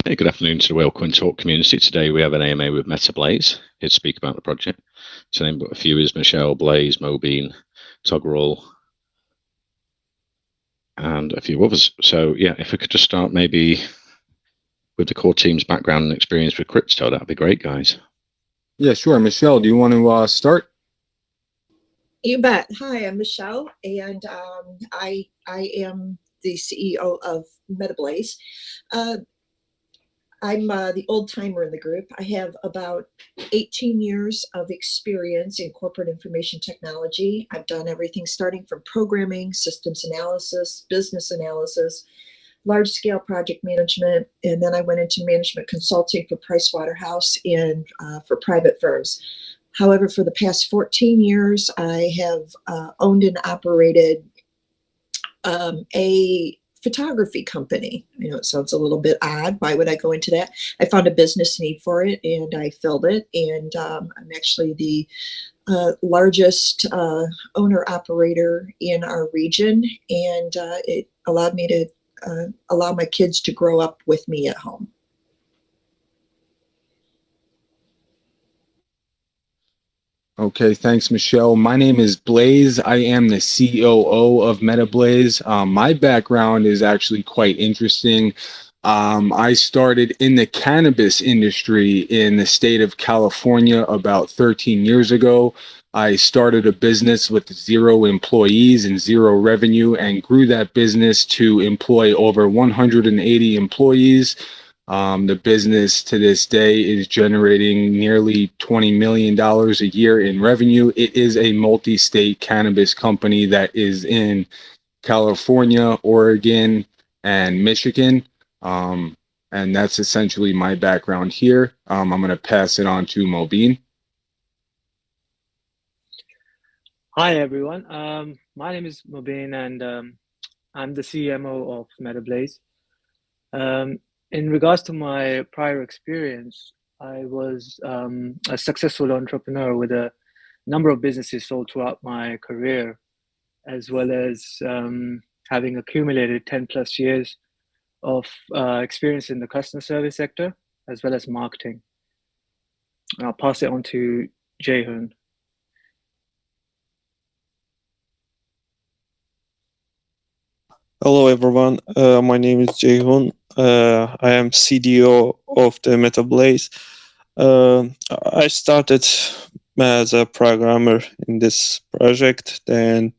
Hey, good afternoon to the Whalecoin Talk community. Today we have an AMA with Metablaze here to speak about the project. To name but a few is Michelle, Blaze, Mobeen, Toggerall, and a few others. So yeah, if we could just start maybe with the core team's background and experience with crypto, that'd be great, guys. Yeah, sure. Michelle, do you want to start? You bet. Hi, I'm Michelle, and I am the CEO of Metablaze. I'm the old timer in the group. I have about 18 years of experience in corporate information technology. I've done everything starting from programming, systems analysis, business analysis, large-scale project management, and then I went into management consulting for Pricewaterhouse and for private firms. However, for the past 14 years, I have owned and operated a photography company. I know it sounds a little bit odd. Why would I go into that? I found a business need for it, and I filled it. And I'm actually the largest owner-operator in our region, and it allowed me to allow my kids to grow up with me at home. Okay, thanks, Michelle. My name is Blaze. I am the COO of Metablaze. My background is actually quite interesting. I started in the cannabis industry in the state of California about 13 years ago. I started a business with 0 employees and 0 revenue and grew that business to employ over 180 employees. The business to this day is generating nearly $20 million a year in revenue. It is a multi-state cannabis company that is in California, Oregon, and Michigan. And that's essentially my background here. I'm going to pass it on to Mobeen. Hi, everyone. My name is Mobeen, and I'm the CMO of Metablaze. In regards to my prior experience, I was a successful entrepreneur with a number of businesses sold throughout my career, as well as having accumulated 10 plus years of experience in the customer service sector, as well as marketing. I'll pass it on to Jae-hoon. Hello, everyone. My name is Jae-hoon. I am CDO of the Metablaze. I started as a programmer in this project. Then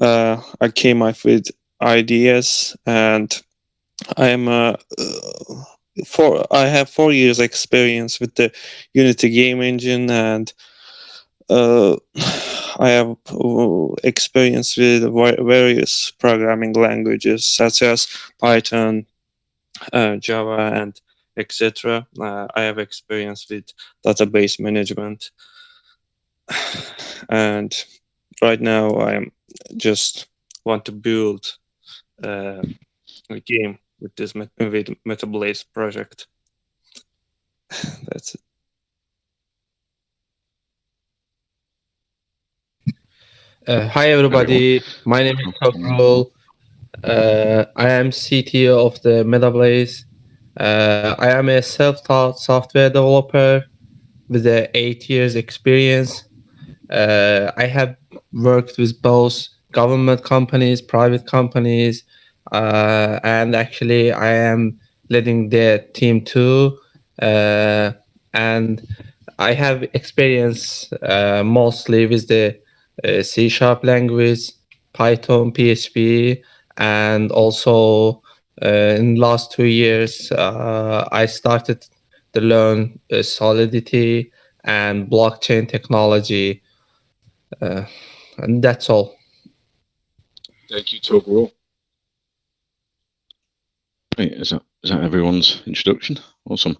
I came up with ideas, and I am I have 4 years experience with the Unity game engine, and I have experience with various programming languages such as Python, Java, and etc. I have experience with database management, and right now I just want to build a game with this Metablaze project. That's it. Hi everybody, my name is Toggerall. I am CTO of the Metablaze. I am a self-taught software developer with 8 years experience. I have worked with both government companies, private companies, and actually I am leading the team too. And I have experience mostly with the C# language, Python, PHP, and also in the last 2 years, I started to learn Solidity and blockchain technology, and that's all. Thank you, Toggerall. Great. Is that everyone's introduction? Awesome.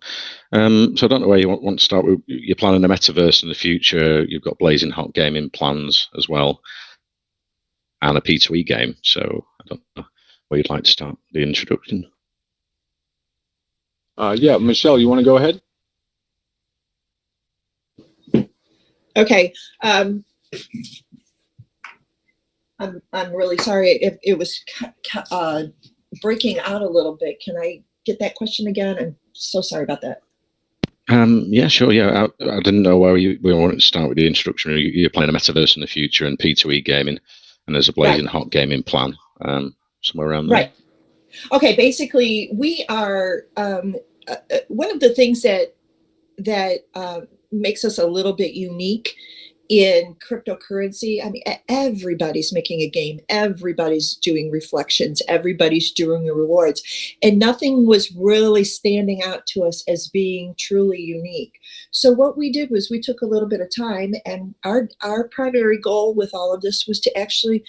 So I don't know where you want to start with. You're planning a metaverse in the future. You've got Blazing Hot gaming plans as well, and a P2E game. So I don't know where you'd like to start the introduction. Yeah, Michelle, you want to go ahead? Okay. I'm really sorry if it was breaking out a little bit. Can I get that question again? I'm So sorry about that. Yeah, sure. Yeah, I didn't know where we wanted to start with the introduction. You're playing a metaverse in the future and P2E gaming, and there's a blazing hot gaming plan somewhere around there. Right. Okay. Basically, we are one of the things that makes us a little bit unique in cryptocurrency. I mean, everybody's making a game, everybody's doing reflections, everybody's doing the rewards, and nothing was really standing out to us as being truly unique. So what we did was we took a little bit of time, and our primary goal with all of this was to actually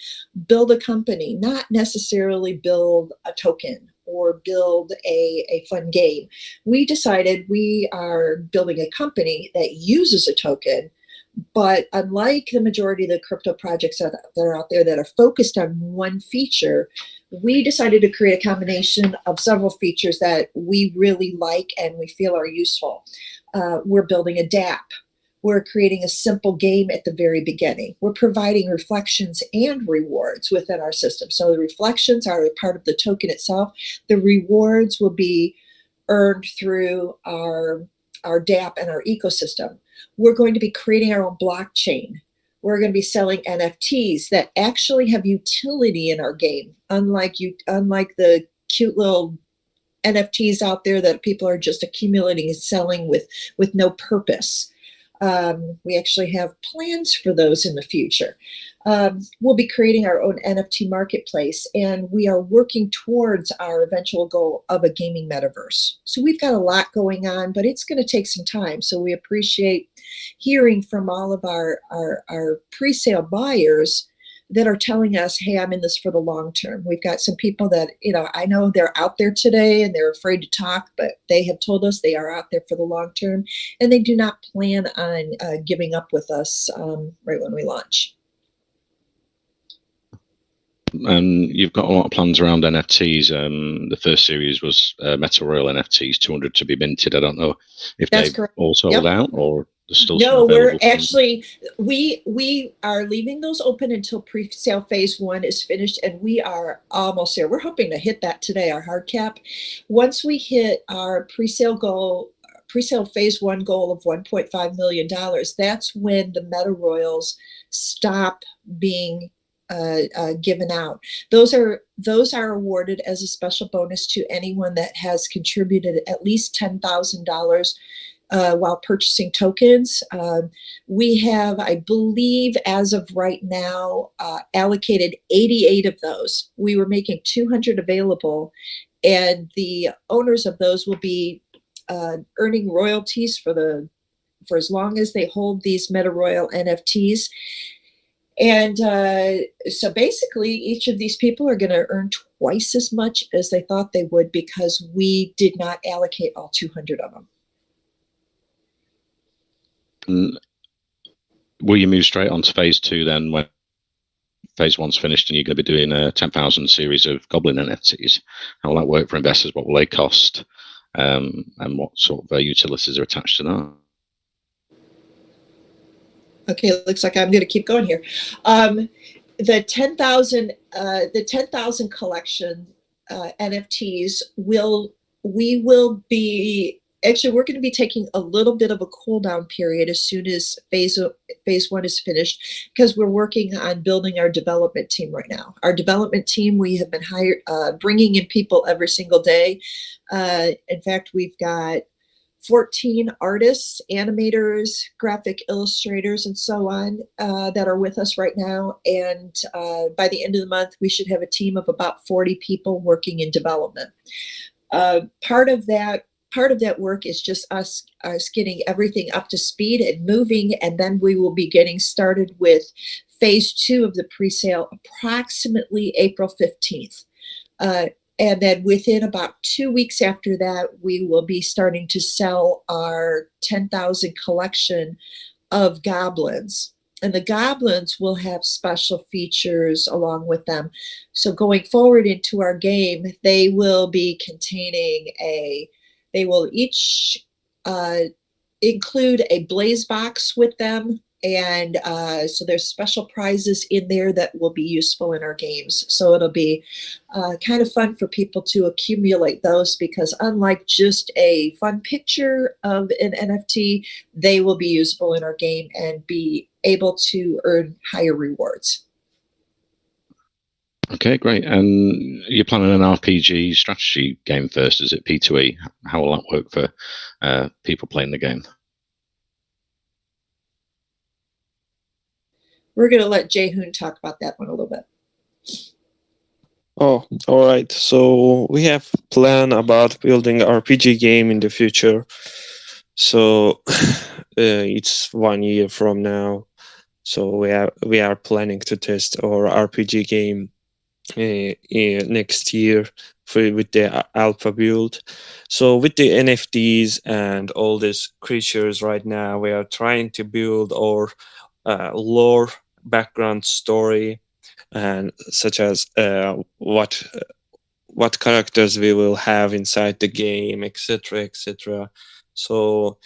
build a company, not necessarily build a token or build a fun game. We decided we are building a company that uses a token, but unlike the majority of the crypto projects that are out there that are focused on one feature, we decided to create a combination of several features that we really like and we feel are useful. We're building a DApp. We're creating a simple game at the very beginning. We're providing reflections and rewards within our system. So the reflections are a part of the token itself. The rewards will be earned through our DApp and our ecosystem. We're going to be creating our own blockchain. We're going to be selling NFTs that actually have utility in our game, unlike the cute little NFTs out there that people are just accumulating and selling with no purpose. We actually have plans for those in the future. We'll be creating our own NFT marketplace, and we are working towards our eventual goal of a gaming metaverse. So we've got a lot going on, but it's going to take some time. So we appreciate hearing from all of our pre-sale buyers that are telling us, hey, I'm in this for the long term. We've got some people that, I know they're out there today and they're afraid to talk, but they have told us they are out there for the long term, and they do not plan on giving up with us right when we launch. And you've got a lot of plans around NFTs. The first series was Meta Royal NFTs, 200 to be minted. I don't know if That's they've correct. all sold out or there's still some No, available. we're actually, we are leaving those open until pre-sale phase 1 is finished, and we are almost there. We're hoping to hit that today, our hard cap. Once we hit our pre-sale phase 1 goal of $1.5 million, that's when the Meta Royals stop being given out. Those are awarded as a special bonus to anyone that has contributed at least $10,000 while purchasing tokens. We have, I believe, as of right now, allocated 88 of those. We were making 200 available, and the owners of those will be earning royalties for as long as they hold these Meta Royal NFTs. And so basically, each of these people are going to earn twice as much as they thought they would, because we did not allocate all 200 of them. And will you move straight on to phase 2 then, when phase 1's finished and you're going to be doing a 10,000 series of Goblin NFTs? How will that work for investors? What will they cost? And what sort of utilities are attached to that? Okay, it looks like I'm going to keep going here. The 10,000 collection NFTs we will be. Actually, we're going to be taking a little bit of a cool down period as soon as phase 1 is finished, because we're working on building our development team right now. Our development team, we have been bringing in people every single day. In fact, we've got 14 artists, animators, graphic illustrators, and so on that are with us right now. And by the end of the month, we should have a team of about 40 people working in development. Part of that work is just us getting everything up to speed and moving, and then we will be getting started with phase 2 of the pre-sale approximately April 15th. And then within about 2 weeks after that, we will be starting to sell our 10,000 collection of goblins. And the goblins will have special features along with them. So going forward into our game, they will be containing they will each include a blaze box with them, And so there's special prizes in there that will be useful in our games. So it'll be kind of fun for people to accumulate those, because unlike just a fun picture of an NFT, they will be useful in our game and be able to earn higher rewards. Okay, great. And you're planning an RPG strategy game first, is it P2E? How will that work for people playing the game? We're going to let Jae-hoon talk about that one a little bit. Oh, all right. So we have plan about building RPG game in the future. So it's 1 year from now. So we are planning to test our RPG game next year with the alpha build. So with the NFTs and all these creatures right now, we are trying to build our lore, background story, and such as what characters we will have inside the game, etc., etc. So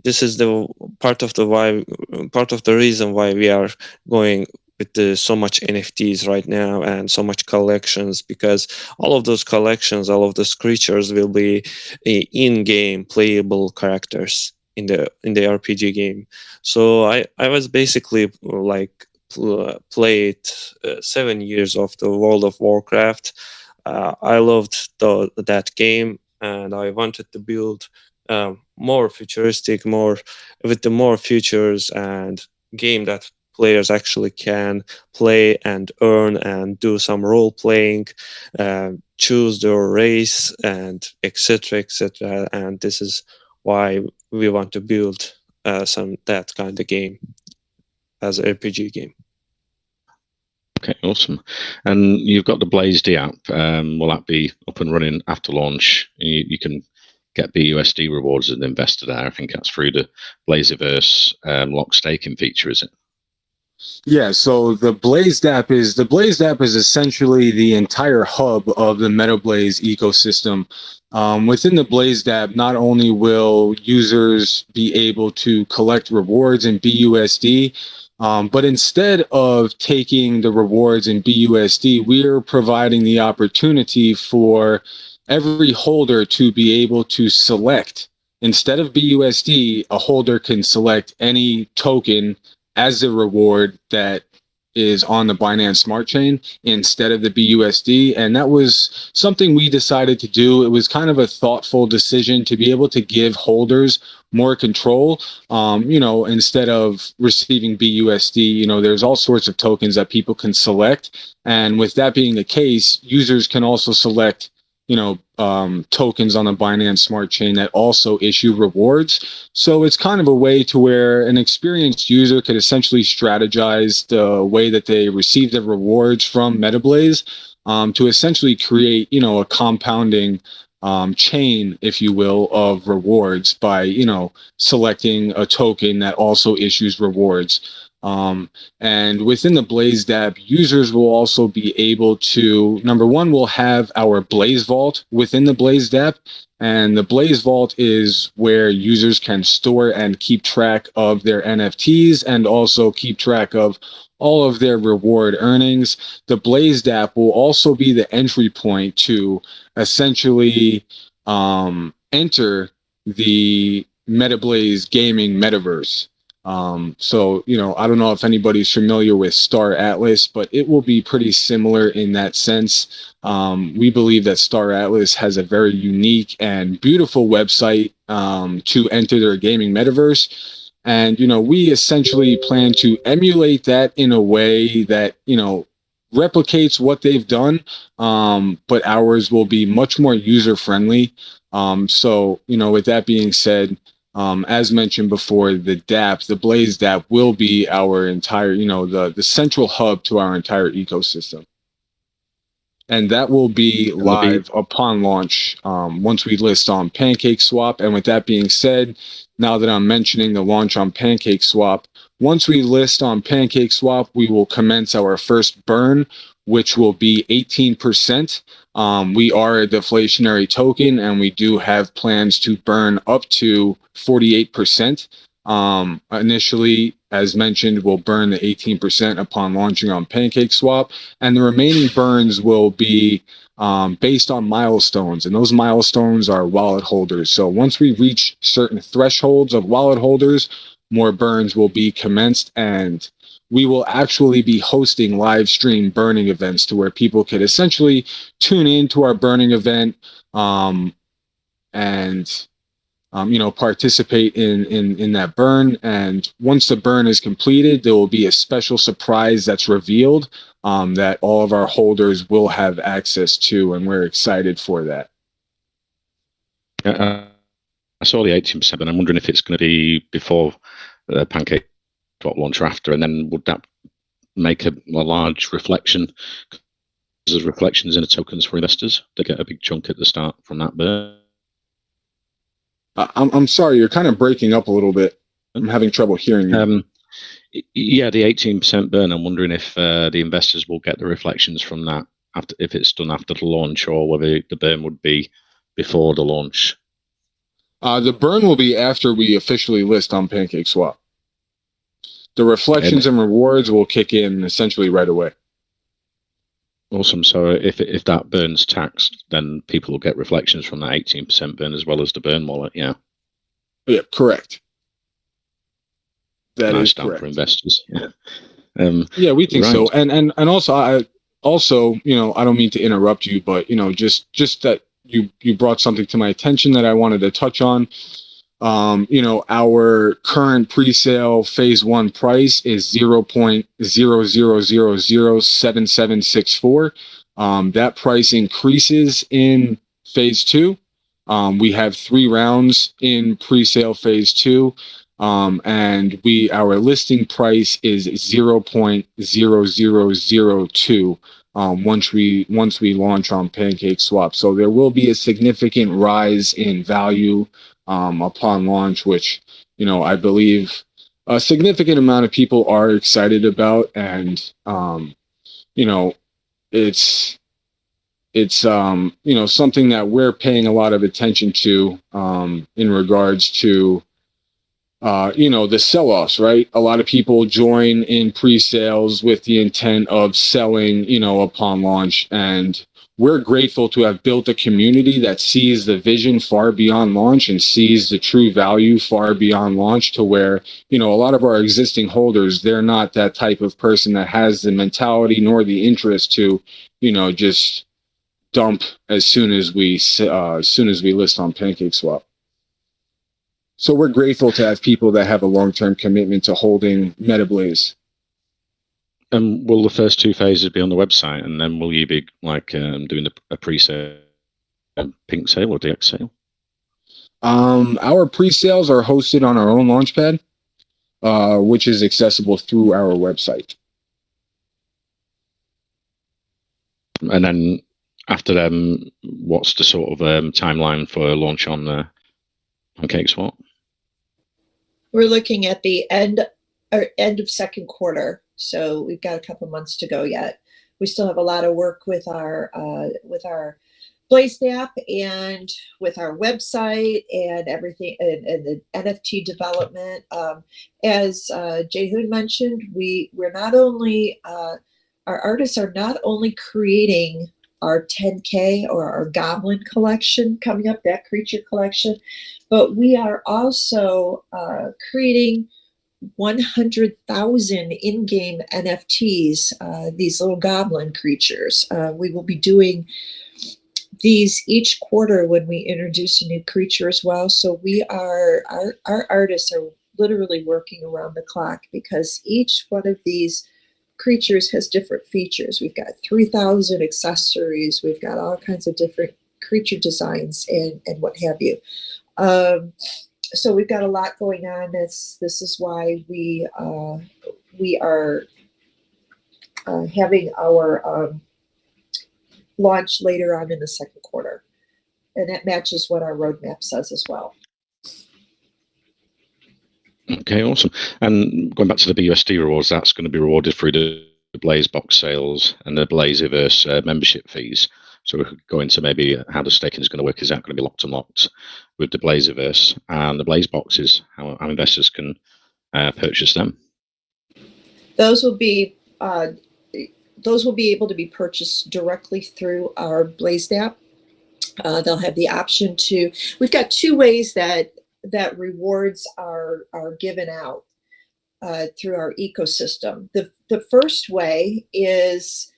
this is the part of the reason why we are going with so much NFTs right now and so much collections, because all of those collections, all of those creatures will be in-game playable characters in the RPG game. So I was basically like played 7 years of the World of Warcraft. I loved that game, and I wanted to build more futuristic, more with the more features and game that players actually can play and earn and do some role playing, choose their race, and etc. etc. And this is why we want to build that kind of game as an RPG game. Okay, awesome. And you've got the Blaze D app. Will that be up and running after launch? You can get BUSD rewards as an investor there. I think that's through the Blazeverse lock staking feature, is it? Yeah, so the Blazed app is essentially the entire hub of the Metablaze ecosystem. Within the Blazed app, not only will users be able to collect rewards in BUSD, but instead of taking the rewards in BUSD, we're providing the opportunity for every holder to be able to select. Instead of BUSD, a holder can select any token as a reward that is on the Binance Smart Chain instead of the BUSD. And that was something we decided to do. It was kind of a thoughtful decision to be able to give holders more control. Instead of receiving BUSD, there's all sorts of tokens that people can select. And with that being the case, users can also select tokens on the Binance Smart Chain that also issue rewards. So it's kind of a way to where an experienced user could essentially strategize the way that they receive the rewards from Metablaze to essentially create, a compounding chain, if you will, of rewards by, selecting a token that also issues rewards. And within the Blaze app, users will also be able to, number one, we'll have our Blaze Vault within the Blaze app. And the Blaze Vault is where users can store and keep track of their NFTs and also keep track of all of their reward earnings. The Blaze app will also be the entry point to essentially enter the Metablaze gaming metaverse. I don't know if anybody's familiar with Star Atlas, but it will be pretty similar in that sense. We believe that Star Atlas has a very unique and beautiful website to enter their gaming metaverse. And, we essentially plan to emulate that in a way that, replicates what they've done, but ours will be much more user-friendly. With that being said, as mentioned before, the dApp, the Blaze dApp, will be our entire, the central hub to our entire ecosystem. And that will be live upon launch once we list on PancakeSwap. And with that being said, now that I'm mentioning the launch on PancakeSwap, once we list on PancakeSwap, we will commence our first burn, which will be 18%. We are a deflationary token, and we do have plans to burn up to 48%. Initially, as mentioned, we'll burn the 18% upon launching on PancakeSwap, and the remaining burns will be based on milestones, and those milestones are wallet holders. So once we reach certain thresholds of wallet holders, more burns will be commenced, and we will actually be hosting live stream burning events to where people could essentially tune in to our burning event and participate in that burn. And once the burn is completed, there will be a special surprise that's revealed that all of our holders will have access to, and we're excited for that. I saw the 18%, and I'm wondering if it's going to be before the Pancake Swap launch or after, and then would that make a large reflection? There's reflections in the tokens for investors. They get a big chunk at the start from that burn. I'm sorry, you're kind of breaking up a little bit. I'm having trouble hearing you. Yeah, the 18% burn. I'm wondering if the investors will get the reflections from that after, if it's done after the launch, or whether the burn would be before the launch. The burn will be after we officially list on PancakeSwap. The reflections and rewards will kick in essentially right away. Awesome. So if that burn's taxed, then people will get reflections from that 18% burn as well as the burn wallet. Yeah. Yeah, correct. That nice is correct for investors. Yeah. Yeah, we think right. so. And also I don't mean to interrupt you, but just that you brought something to my attention that I wanted to touch on. Our current pre-sale phase 1 price is 0.00007764. That price increases in phase 2. We have 3 rounds in pre-sale phase 2. And our listing price is 0.0002 once we launch on PancakeSwap. So there will be a significant rise in value upon launch, which I believe a significant amount of people are excited about, and it's something that we're paying a lot of attention to in regards to the sell-offs, right? A lot of people join in pre-sales with the intent of selling, upon launch. And we're grateful to have built a community that sees the vision far beyond launch and sees the true value far beyond launch, to where, a lot of our existing holders, they're not that type of person that has the mentality nor the interest to, just dump as soon as we list on PancakeSwap. So we're grateful to have people that have a long-term commitment to holding Metablaze. And will the first 2 phases be on the website, and then will you be doing a pre-sale, pink sale or DX sale? Our pre-sales are hosted on our own launchpad, which is accessible through our website. And then after them, what's the sort of timeline for launch on PancakeSwap? We're looking at the end of second quarter, so we've got a couple months to go yet. We still have a lot of work with our Blaze app and with our website and everything, and the NFT development. As Jaehoon mentioned, we're not only our artists are not only creating our 10K or our Goblin collection coming up, that creature collection, but we are also creating 100,000 in-game NFTs, these little Goblin creatures. We will be doing these each quarter when we introduce a new creature as well. So our artists are literally working around the clock, because each one of these creatures has different features. We've got 3,000 accessories. We've got all kinds of different creature designs and what have you. So we've got a lot going on. This is why we are having our launch later on in the second quarter, and that matches what our roadmap says as well. Okay, awesome. And going back to the BUSD rewards, that's going to be rewarded through the Blaze box sales and the Blazeverse membership fees. So we could go into maybe how the staking is going to work. Is that going to be locked and locked with the Blazeverse and the Blaze boxes? How investors can purchase them? Those will be able to be purchased directly through our Blazed app. They'll have the option to. We've got two ways that rewards are given out through our ecosystem. The first way is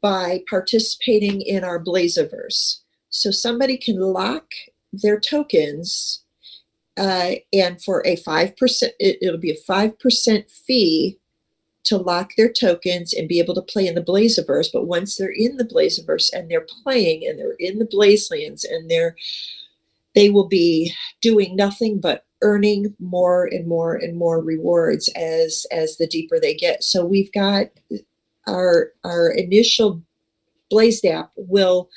by participating in our Blazeverse. So somebody can lock their tokens, and for a 5%, it'll be a 5% fee to lock their tokens and be able to play in the Blazeverse. But once they're in the Blazeverse and they're playing and they're in the Blazelands and they will be doing nothing but earning more and more and more rewards as the deeper they get. So we've got our initial Blazed app will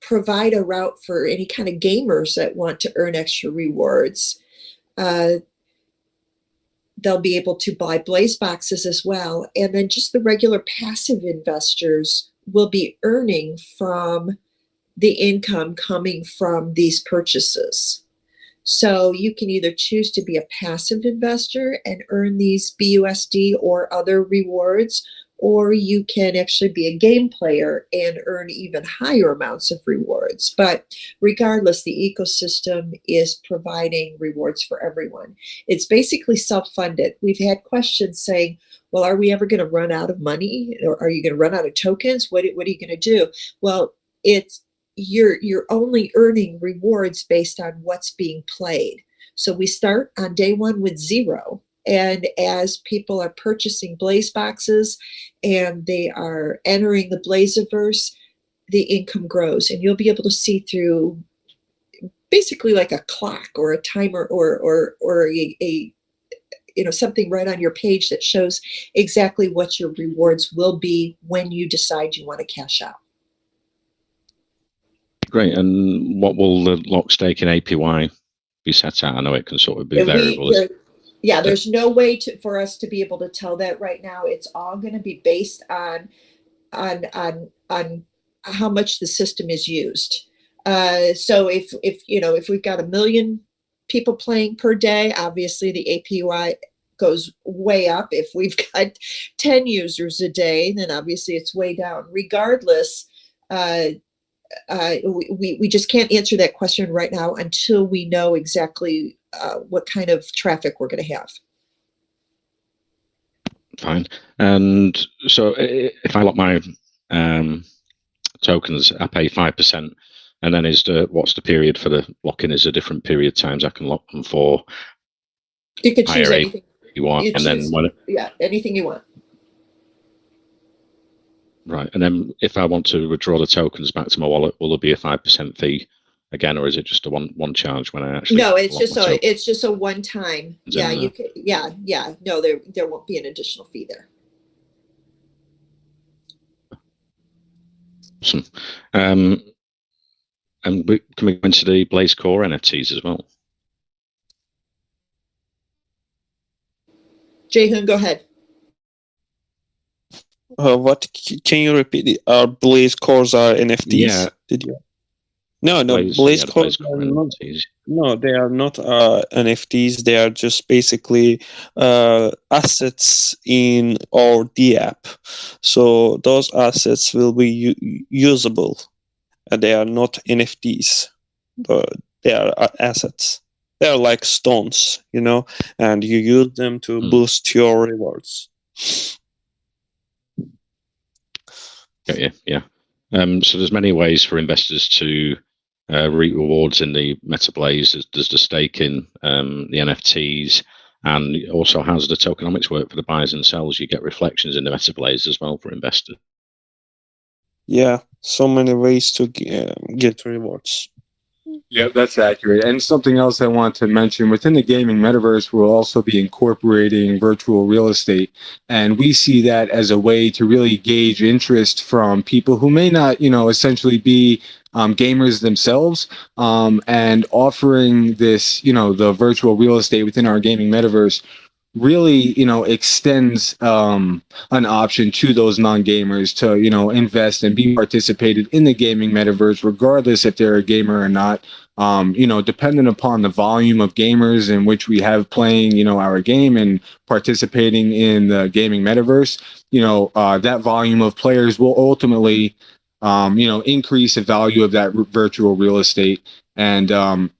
provide a route for any kind of gamers that want to earn extra rewards. They'll be able to buy Blaze boxes as well. And then just the regular passive investors will be earning from the income coming from these purchases. So you can either choose to be a passive investor and earn these BUSD or other rewards, or you can actually be a game player and earn even higher amounts of rewards. But regardless, the ecosystem is providing rewards for everyone. It's basically self-funded. We've had questions saying, well, are we ever going to run out of money? Or are you going to run out of tokens? What are you going to do? Well, you're only earning rewards based on what's being played. So we start on day one with 0. And as people are purchasing Blaze boxes and they are entering the Blazeverse, the income grows, and you'll be able to see through basically like a clock or a timer or a something right on your page that shows exactly what your rewards will be when you decide you want to cash out. Great. And what will the lock, stake, and APY be set at? I know it can sort of be variable. There's no way for us to be able to tell that right now. It's all going to be based on how much the system is used. So if we've got 1 million people playing per day, obviously the APY goes way up. If we've got 10 users a day, then obviously it's way down. Regardless, we just can't answer that question right now until we know exactly what kind of traffic we're going to have. Fine. And so if I lock my tokens, I pay 5%, and then what's the period for the lock-in? Is a different period times I can lock them for? You could choose anything you want, anything you want. Right, and then if I want to withdraw the tokens back to my wallet, will there be a 5% fee again, or is it just a one charge when I actually? No, it's just a one time. Yeah, you could. Yeah. No, there won't be an additional fee there. Awesome. And can we go into the Blaze Core NFTs as well? Jae-Hoon, go ahead. What can you repeat? Our Blaze cores are NFTs. Yeah. Did you? No, Blaze cores are not. No, they are not NFTs. They are just basically assets in our D app. So those assets will be usable. They are not NFTs. They are assets. They are like stones, and you use them to boost your rewards. Yeah. So there's many ways for investors to reap rewards in the Metablaze. There's the staking, the NFTs, and also how does the tokenomics work for the buyers and sellers? You get reflections in the Metablaze as well for investors. Yeah, so many ways to get rewards. Yeah, that's accurate. And something else I want to mention, within the gaming metaverse, we'll also be incorporating virtual real estate. And we see that as a way to really gauge interest from people who may not, essentially be gamers themselves, and offering this, the virtual real estate within our gaming metaverse really, extends an option to those non-gamers to, invest and be participated in the gaming metaverse, regardless if they're a gamer or not. Dependent upon the volume of gamers in which we have playing, our game and participating in the gaming metaverse, that volume of players will ultimately, increase the value of that virtual real estate. And,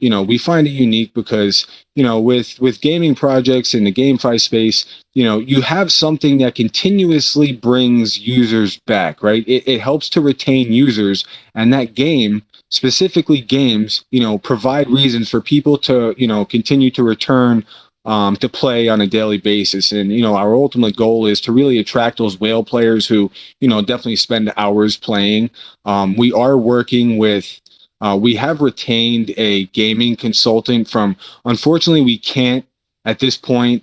we find it unique because, with gaming projects in the GameFi space, you have something that continuously brings users back, right? It helps to retain users, and that game, specifically games, provide reasons for people to, continue to return to play on a daily basis. And, our ultimate goal is to really attract those whale players who, definitely spend hours playing. We are working with, we have retained a gaming consultant from, unfortunately, we can't at this point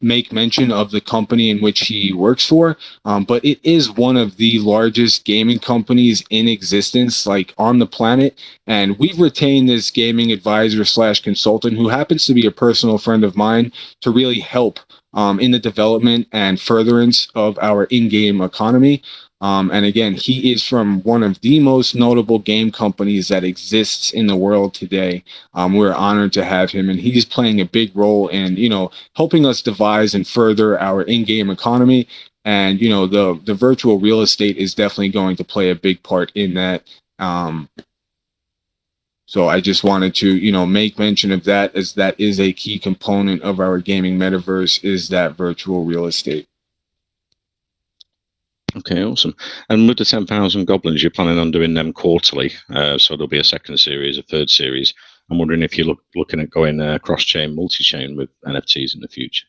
make mention of the company in which he works for, but it is one of the largest gaming companies in existence, like on the planet. And we've retained this gaming advisor / consultant who happens to be a personal friend of mine to really help in the development and furtherance of our in-game economy. And again, he is from one of the most notable game companies that exists in the world today. We're honored to have him, and he's playing a big role in, helping us devise and further our in-game economy. And, the virtual real estate is definitely going to play a big part in that. So I just wanted to, make mention of that, as that is a key component of our gaming metaverse, is that virtual real estate. Okay, awesome. And with the 10,000 goblins, you're planning on doing them quarterly. So there'll be a second series, a third series. I'm wondering if you're looking at going cross-chain, multi-chain with NFTs in the future.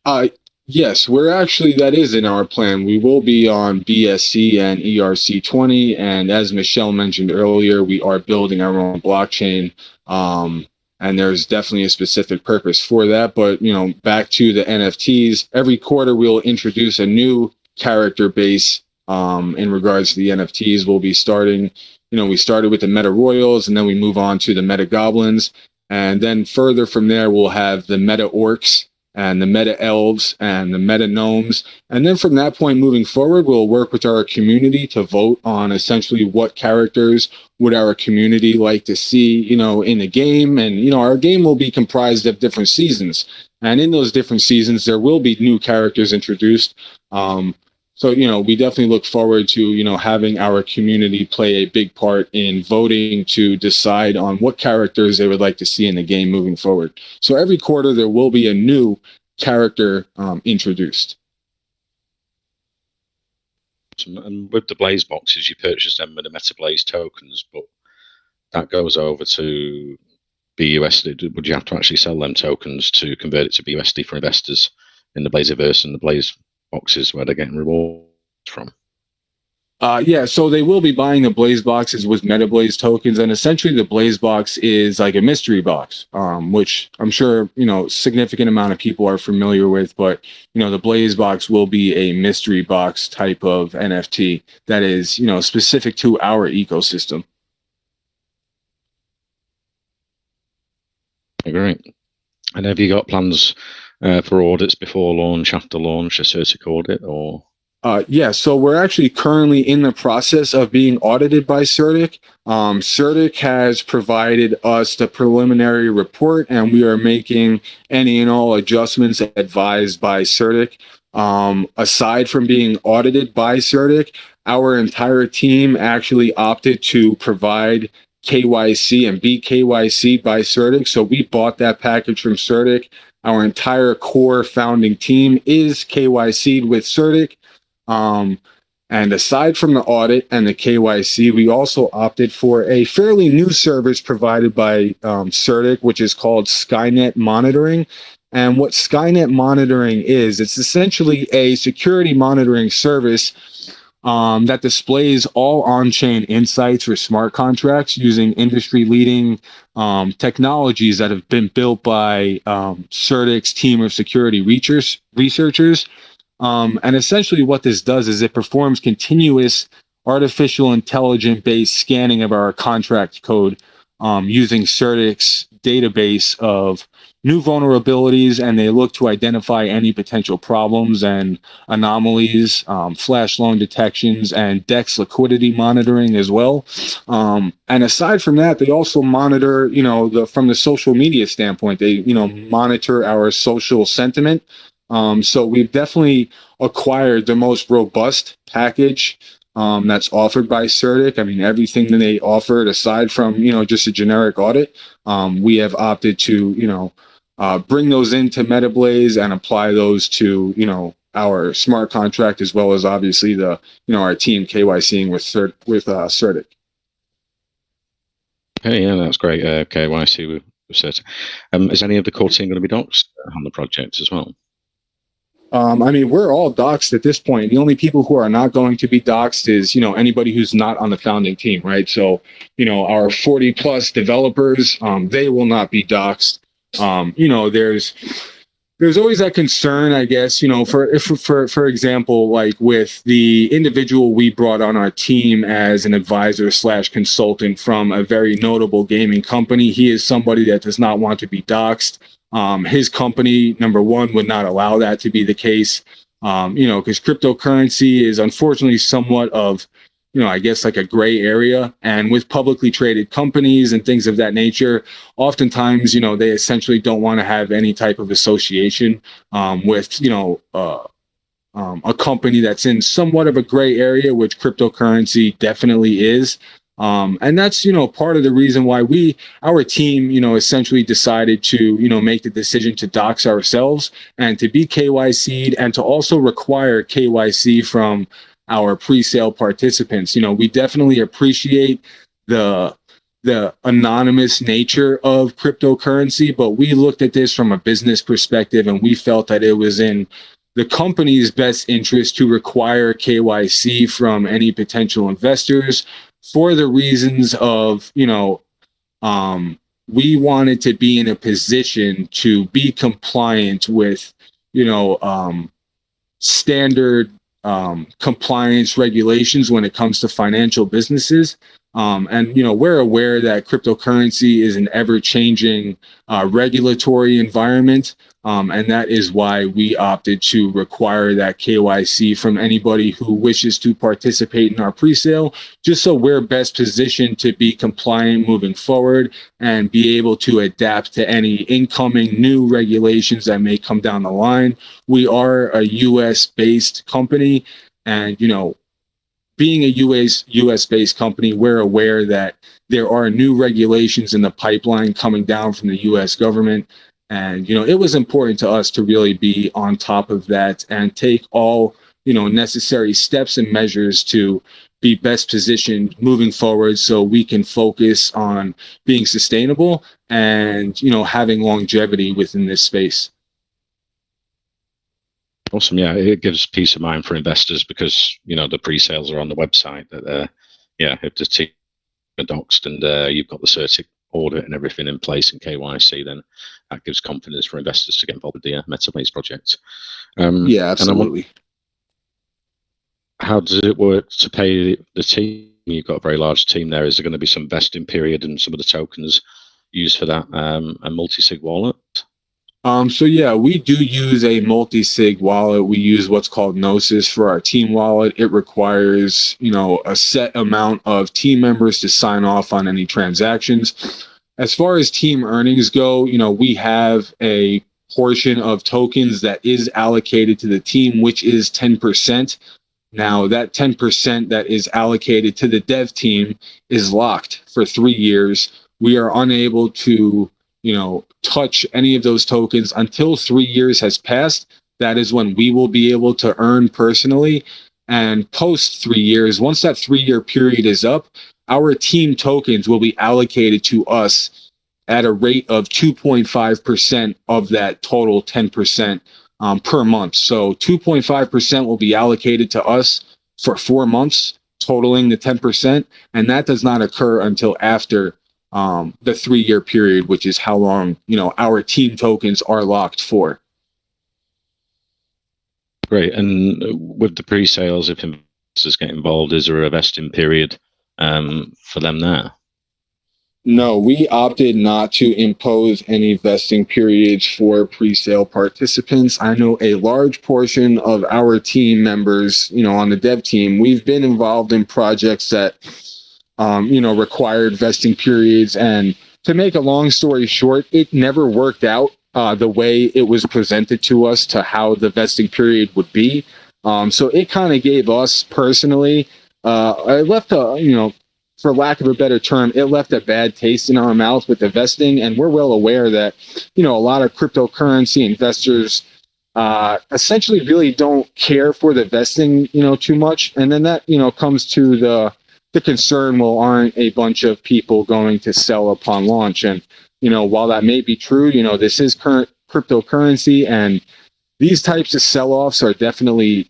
Yes, that is in our plan. We will be on BSC and ERC20. And as Michelle mentioned earlier, we are building our own blockchain. And there's definitely a specific purpose for that. But, back to the NFTs, every quarter we'll introduce a new character base. In regards to the NFTs, we'll be starting, we started with the Meta Royals, and then we move on to the Meta Goblins. And then further from there, we'll have the Meta Orcs and the Meta Elves and the Meta Gnomes. And then from that point moving forward, we'll work with our community to vote on essentially what characters would our community like to see, in the game. And, our game will be comprised of different seasons. And in those different seasons, there will be new characters introduced. So, we definitely look forward to, having our community play a big part in voting to decide on what characters they would like to see in the game moving forward. So every quarter there will be a new character introduced. And with the Blaze boxes, you purchase them with the Metablaze tokens, but that goes over to BUSD. Would you have to actually sell them tokens to convert it to BUSD for investors in the Blazeverse and the Blaze boxes where they're getting rewards from? Yeah, so they will be buying the Blaze boxes with Metablaze tokens, and essentially the Blaze box is like a mystery box, which I'm sure, significant amount of people are familiar with, but, the Blaze box will be a mystery box type of NFT that is, specific to our ecosystem. Great. And have you got plans for audits before launch, after launch, a CertiK audit, or? Yeah, so we're actually currently in the process of being audited by CertiK. CertiK has provided us the preliminary report, and we are making any and all adjustments advised by CertiK. Aside from being audited by CertiK, our entire team actually opted to provide KYC and be KYC by CertiK. So we bought that package from CertiK. Our entire core founding team is KYC'd with CertiK. And aside from the audit and the KYC, we also opted for a fairly new service provided by CertiK, which is called Skynet Monitoring. And what Skynet Monitoring is, it's essentially a security monitoring service that displays all on-chain insights for smart contracts using industry-leading technologies that have been built by CertiK's team of security researchers. And essentially what this does is it performs continuous artificial intelligence-based scanning of our contract code using CertiK's database of new vulnerabilities, and they look to identify any potential problems and anomalies, flash loan detections, and DEX liquidity monitoring as well. And aside from that, they also monitor, from the social media standpoint, they, monitor our social sentiment. So we've definitely acquired the most robust package that's offered by Certic. I mean, everything that they offered aside from, just a generic audit, we have opted to, bring those into Metablaze and apply those to, our smart contract, as well as obviously our team KYCing with Certic. Okay, yeah, that's great. KYC with Certic. Is any of the core team going to be doxed on the project as well? I mean, we're all doxed at this point. The only people who are not going to be doxed is, anybody who's not on the founding team, right? So, our 40 plus developers, they will not be doxed. There's always that concern, I guess, for example, like with the individual we brought on our team as an advisor / consultant from a very notable gaming company. He is somebody that does not want to be doxed. His company, number one, would not allow that to be the case, because cryptocurrency is unfortunately somewhat of, I guess like a gray area. And with publicly traded companies and things of that nature, oftentimes, they essentially don't want to have any type of association with, a company that's in somewhat of a gray area, which cryptocurrency definitely is. And that's, part of the reason why our team, essentially decided to, make the decision to dox ourselves and to be KYC'd and to also require KYC from our pre-sale participants. We definitely appreciate the anonymous nature of cryptocurrency, but we looked at this from a business perspective and we felt that it was in the company's best interest to require KYC from any potential investors, for the reasons of, we wanted to be in a position to be compliant with, standard compliance regulations when it comes to financial businesses. And, we're aware that cryptocurrency is an ever-changing regulatory environment. And that is why we opted to require that KYC from anybody who wishes to participate in our pre-sale, just so we're best positioned to be compliant moving forward and be able to adapt to any incoming new regulations that may come down the line. We are a US-based company, and, being a US-based company, we're aware that there are new regulations in the pipeline coming down from the US government. And, it was important to us to really be on top of that and take all, necessary steps and measures to be best positioned moving forward so we can focus on being sustainable and, having longevity within this space. Awesome. Yeah, it gives peace of mind for investors because, the pre-sales are on the website that, if the team are doxed and you've got the Certic audit and everything in place in KYC, then that gives confidence for investors to get involved with the Metablaze project. Yeah, absolutely. How does it work to pay the team? You've got a very large team there. Is there going to be some vesting period and some of the tokens used for that, a multi-sig wallet? So yeah, we do use a multi-sig wallet. We use what's called Gnosis for our team wallet. It requires, a set amount of team members to sign off on any transactions. As far as team earnings go, we have a portion of tokens that is allocated to the team, which is 10%. Now, that 10% that is allocated to the dev team is locked for 3 years. We are unable to, touch any of those tokens until 3 years has passed. That is when we will be able to earn personally. And post 3 years, once that 3-year period is up, our team tokens will be allocated to us at a rate of 2.5% of that total 10% per month. So 2.5% will be allocated to us for 4 months, totaling the 10%. And that does not occur until after the 3-year period, which is how long, our team tokens are locked for. Great. And with the pre-sales, if investors get involved, is there a vesting period for them there? No, we opted not to impose any vesting periods for pre-sale participants. I know a large portion of our team members, on the dev team, we've been involved in projects that, required vesting periods. And to make a long story short, it never worked out the way it was presented to us to how the vesting period would be. So it kind of gave us personally, I left for lack of a better term, it left a bad taste in our mouth with the vesting. And we're well aware that, a lot of cryptocurrency investors essentially really don't care for the vesting, too much. And then that, comes to the concern, well, aren't a bunch of people going to sell upon launch? And, while that may be true, this is current cryptocurrency, and these types of sell-offs are definitely,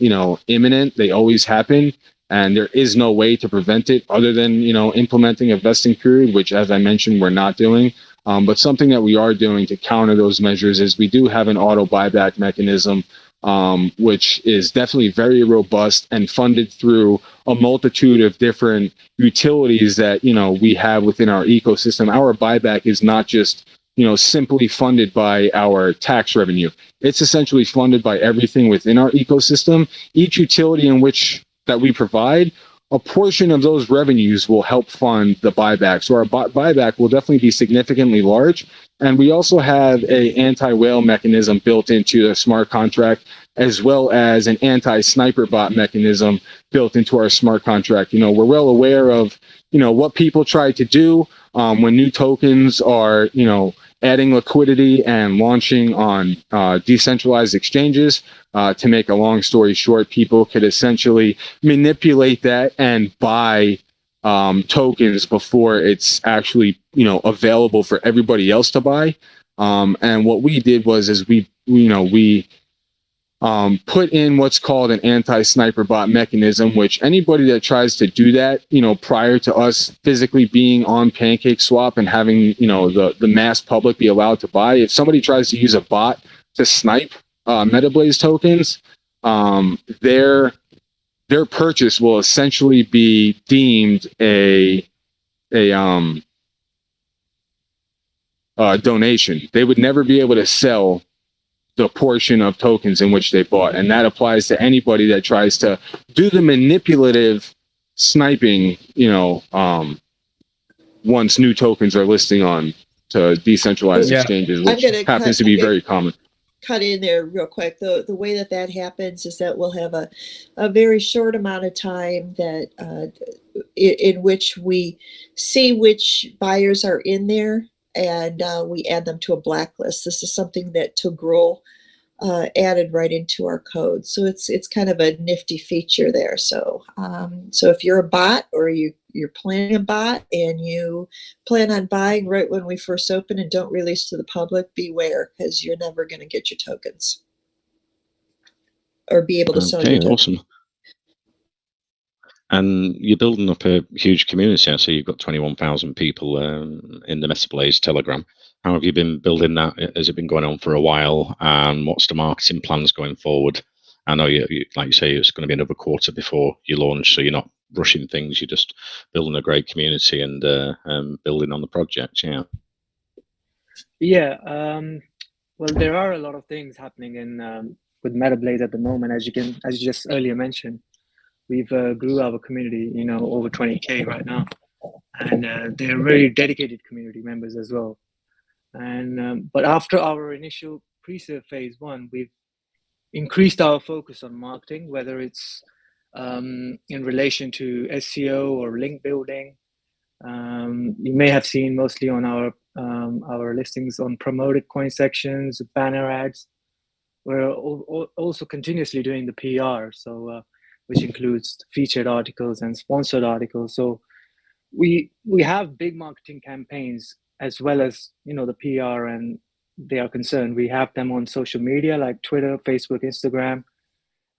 imminent. They always happen, and there is no way to prevent it other than, implementing a vesting period, which, as I mentioned, we're not doing. But something that we are doing to counter those measures is we do have an auto buyback mechanism, which is definitely very robust and funded through a multitude of different utilities that, we have within our ecosystem. Our buyback is not just, simply funded by our tax revenue. It's essentially funded by everything within our ecosystem. Each utility in which that we provide, a portion of those revenues will help fund the buyback. So our buyback will definitely be significantly large. And we also have a anti-whale mechanism built into the smart contract, as well as an anti-sniper bot mechanism built into our smart contract. We're well aware of, what people try to do when new tokens are, adding liquidity and launching on decentralized exchanges. To make a long story short, people could essentially manipulate that and buy tokens before it's actually, available for everybody else to buy. And what we did was we put in what's called an anti-sniper bot mechanism, which anybody that tries to do that, prior to us physically being on PancakeSwap and having, the mass public be allowed to buy, if somebody tries to use a bot to snipe Metablaze tokens, their purchase will essentially be deemed a donation. They would never be able to sell the portion of tokens in which they bought. And that applies to anybody that tries to do the manipulative sniping, once new tokens are listing on to decentralized exchanges, which happens to be very common. Cut in there real quick. The way that happens is that we'll have a very short amount of time that in which we see which buyers are in there, and we add them to a blacklist. This is something that Togrul added right into our code, so it's kind of a nifty feature there. So so if you're a bot, or you're planning a bot and you plan on buying right when we first open and don't release to the public, beware, because you're never going to get your tokens or be able to sell your tokens. Awesome. And you're building up a huge community. I see you've got 21,000 people in the Metablaze Telegram. How have you been building that? Has it been going on for a while? And what's the marketing plans going forward? I know you like you say, it's going to be another quarter before you launch, so you're not rushing things. You're just building a great community and building on the project. Yeah. Yeah. Well, there are a lot of things happening in with Metablaze at the moment, as you just earlier mentioned. We've grew our community, over 20K right now, and they're really dedicated community members as well. And but after our initial pre-sale phase 1, we've increased our focus on marketing, whether it's in relation to SEO or link building. You may have seen mostly on our listings on promoted coin sections, banner ads. We're also continuously doing the PR, so which includes featured articles and sponsored articles. So we have big marketing campaigns, as well as the PR, and they are concerned. We have them on social media like Twitter, Facebook, Instagram,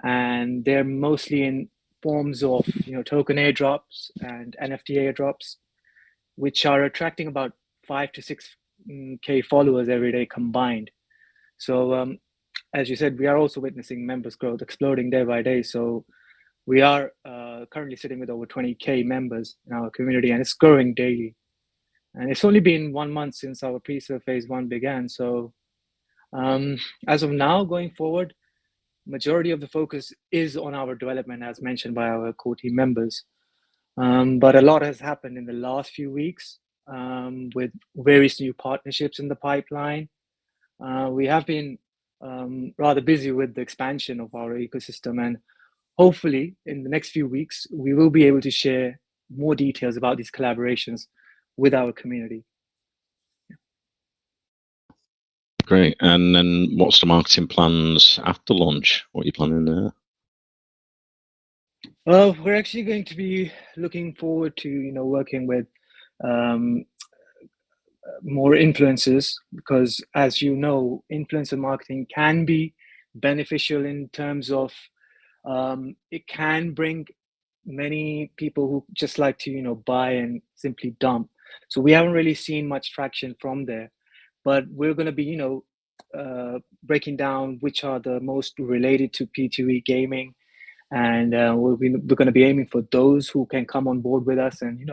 and they're mostly in forms of token airdrops and NFT airdrops, which are attracting about 5 to 6K followers every day combined. So as you said, we are also witnessing members growth exploding day by day. So we are currently sitting with over 20K members in our community, and it's growing daily. And it's only been 1 month since our pre-sale phase 1 began. So as of now, going forward, majority of the focus is on our development, as mentioned by our core team members. But a lot has happened in the last few weeks with various new partnerships in the pipeline. We have been rather busy with the expansion of our ecosystem, and hopefully in the next few weeks, we will be able to share more details about these collaborations with our community. Great. And then what's the marketing plans after launch? What are you planning there? Well, we're actually going to be looking forward to working with more influencers, because as you know, influencer marketing can be beneficial in terms of it can bring many people who just like to buy and simply dump. So we haven't really seen much traction from there, but we're going to be breaking down which are the most related to P2E gaming, and we're going to be aiming for those who can come on board with us and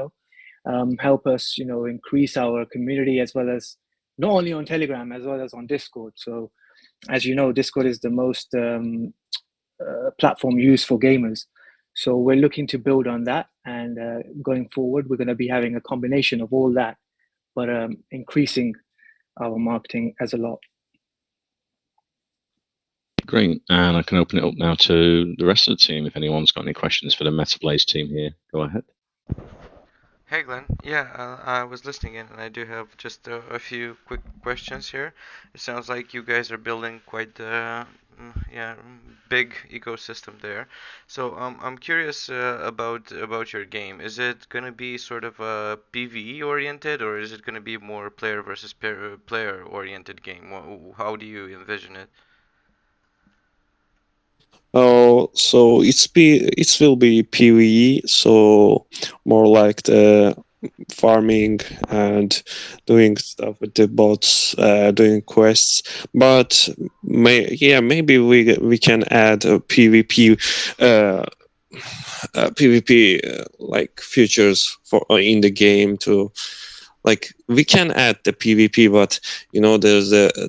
help us increase our community, as well as not only on Telegram as well as on Discord. So as you know, Discord is the most platform used for gamers. So we're looking to build on that, and going forward, we're going to be having a combination of all that, but increasing our marketing as a lot. Great. And I can open it up now to the rest of the team. If anyone's got any questions for the Metablaze team here, go ahead. Hey Glenn, yeah, I was listening in, and I do have just a few quick questions here. It sounds like you guys are building quite big ecosystem there. So I'm curious about your game. Is it gonna be sort of a PvE oriented, or is it gonna be more player versus player oriented game? How do you envision it? Oh, so it will be PvE, so more like the farming and doing stuff with the bots, doing quests. But maybe we can add a PvP, like features for in the game to. Like we can add the PvP, but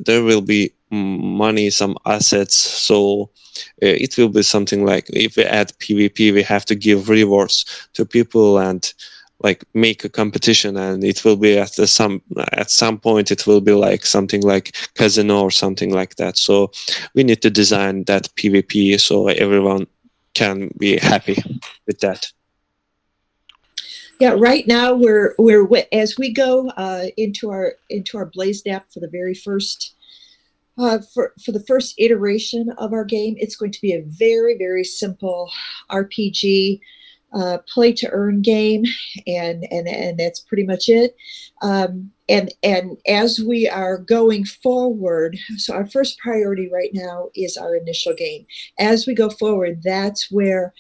there will be money, some assets. So it will be something like, if we add PvP, we have to give rewards to people and like make a competition, and it will be at some point it will be like something like casino or something like that. So we need to design that PvP so everyone can be happy with that. Yeah, right now we're as we go into our Blazed app for the very first for the first iteration of our game. It's going to be a very, very simple RPG play to earn game, and that's pretty much it. And as we are going forward, so our first priority right now is our initial game. As we go forward, that's where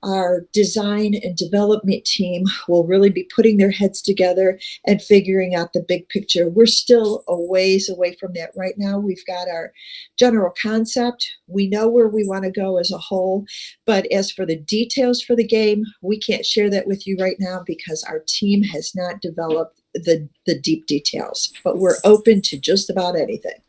our design and development team will really be putting their heads together and figuring out the big picture. We're still a ways away from that right now. We've got our general concept. We know where we want to go as a whole, but as for the details for the game, we can't share that with you right now because our team has not developed the deep details, but we're open to just about anything.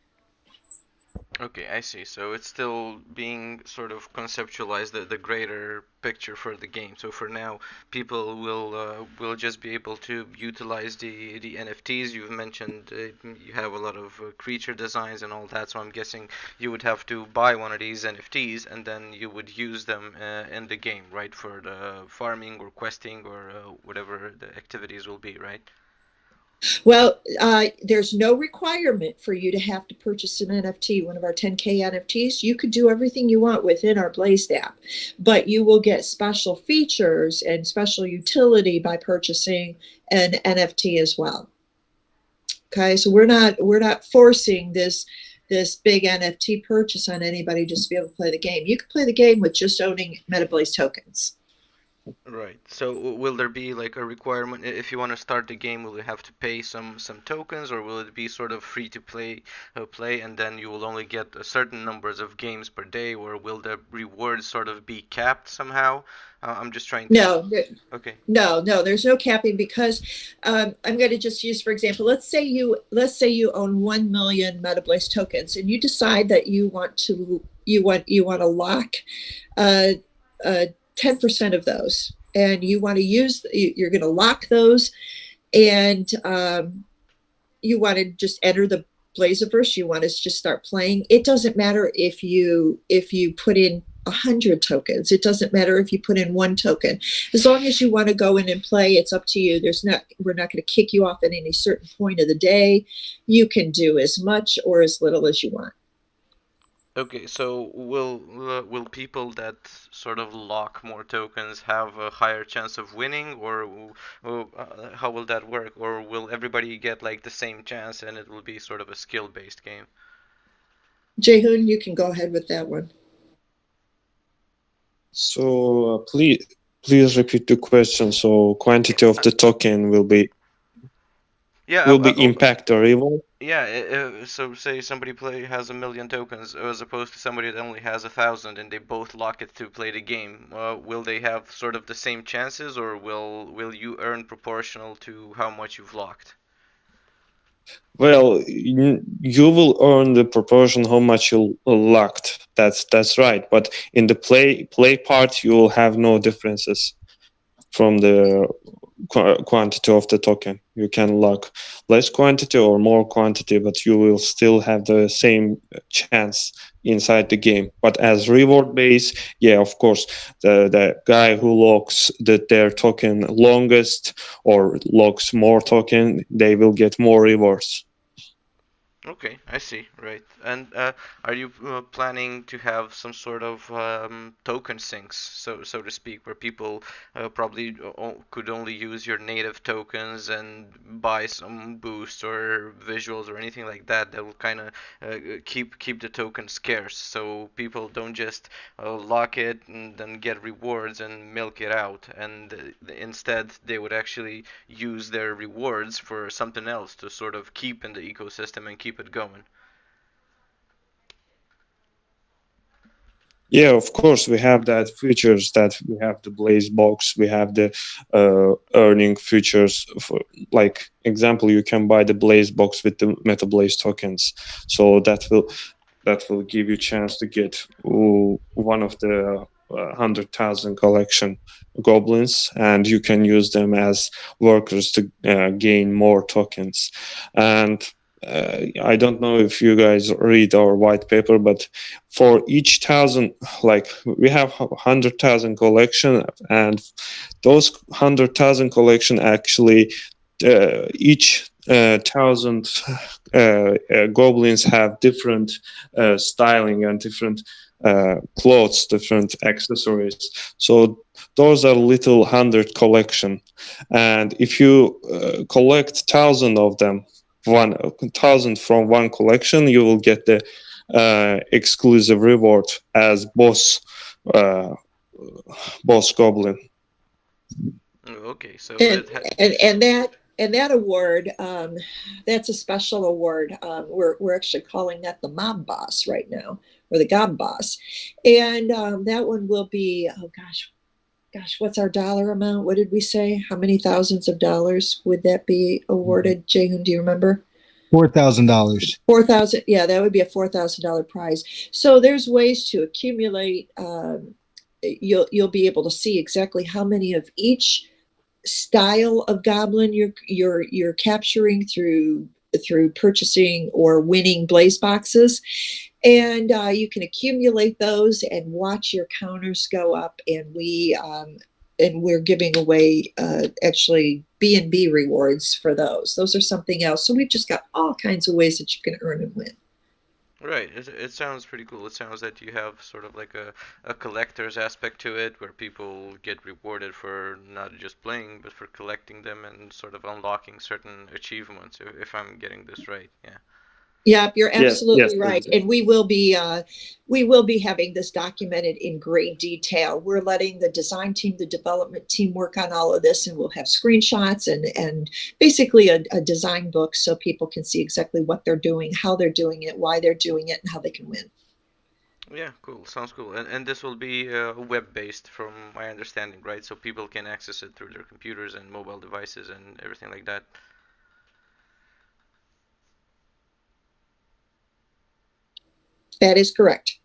Okay, I see. So it's still being sort of conceptualized, the greater picture for the game. So for now, people will just be able to utilize the NFTs. You've mentioned you have a lot of creature designs and all that. So I'm guessing you would have to buy one of these NFTs and then you would use them in the game, right? For the farming or questing or whatever the activities will be, right? Well, there's no requirement for you to have to purchase an NFT, one of our 10K NFTs. You could do everything you want within our Blazed app, but you will get special features and special utility by purchasing an NFT as well. Okay, so we're not forcing this big NFT purchase on anybody just to be able to play the game. You can play the game with just owning Metablaze tokens. Right. So will there be like a requirement if you want to start the game? Will you have to pay some tokens, or will it be sort of free to play, and then you will only get a certain numbers of games per day, or will the rewards sort of be capped somehow? I'm just trying to. No, Okay. no, there's no capping because I'm going to just use, for example, let's say you own 1 million Metablaze tokens, and you decide that you want to lock uh, 10% of those, and you're going to lock those, and you want to just enter the Blaziverse. You want to just start playing. It doesn't matter if you put in 100 tokens. It doesn't matter if you put in 1 token. As long as you want to go in and play, it's up to you. We're not going to kick you off at any certain point of the day. You can do as much or as little as you want. Okay, so will people that sort of lock more tokens have a higher chance of winning, or how will that work? Or will everybody get like the same chance and it will be sort of a skill-based game? Jehoon, you can go ahead with that one. So please repeat the question. So quantity of the token will be Yeah, impact or reward. yeah. So say somebody has 1 million tokens as opposed to somebody that only has 1,000, and they both lock it to play the game. Will they have sort of the same chances, or will you earn proportional to how much you've locked? Well, you will earn the proportion how much you locked. That's right. But in the play part, you will have no differences from the quantity of the token. You can lock less quantity or more quantity, but you will still have the same chance inside the game. But as reward base, yeah, of course, the guy who locks their token longest or locks more token, they will get more rewards. Okay, I see. Right. And are you planning to have some sort of token sinks, so to speak, where people probably could only use your native tokens and buy some boosts or visuals or anything like that that will kind of keep the token scarce, so people don't just lock it and then get rewards and milk it out, and instead they would actually use their rewards for something else to sort of keep in the ecosystem and keep it going. Yeah, of course, we have that features that we have the Blaze box, we have the earning features. For like example, you can buy the Blaze box with the Metablaze tokens, so that will give you chance to get one of the 100,000 collection goblins, and you can use them as workers to gain more tokens. And I don't know if you guys read our white paper, but for each 1,000, like we have 100,000 collection, and those 100,000 collection actually each 1,000 goblins have different styling and different clothes, different accessories. So those are little 100 collection, and if you collect 1,000 of them, 1,000 from one collection, you will get the exclusive reward as uh, boss goblin. Okay, so And that award, that's a special award. We're actually calling that the Mob Boss right now, or the Gob Boss, and that one will be, oh gosh, what's our dollar amount? What did we say? How many thousands of dollars would that be awarded? Jehoon, do you remember? $4,000. 4,000. Yeah, that would be a $4,000 prize. So there's ways to accumulate. You'll be able to see exactly how many of each style of goblin you're capturing through purchasing or winning blaze boxes, and you can accumulate those and watch your counters go up. And we're giving away actually B&B rewards for those. Those are something else. So we've just got all kinds of ways that you can earn and win. right, it sounds pretty cool. It sounds that you have sort of like a collector's aspect to it, where people get rewarded for not just playing, but for collecting them and sort of unlocking certain achievements, if I'm getting this right. Yeah. Yeah, you're Yes, absolutely right. exactly. And we will be having this documented in great detail. We're letting the design team, the development team work on all of this, and we'll have screenshots and basically a design book so people can see exactly what they're doing, how they're doing it, why they're doing it, and how they can win. Yeah, cool. Sounds cool. And this will be web-based, from my understanding, right? So people can access it through their computers and mobile devices and everything like that. That is correct.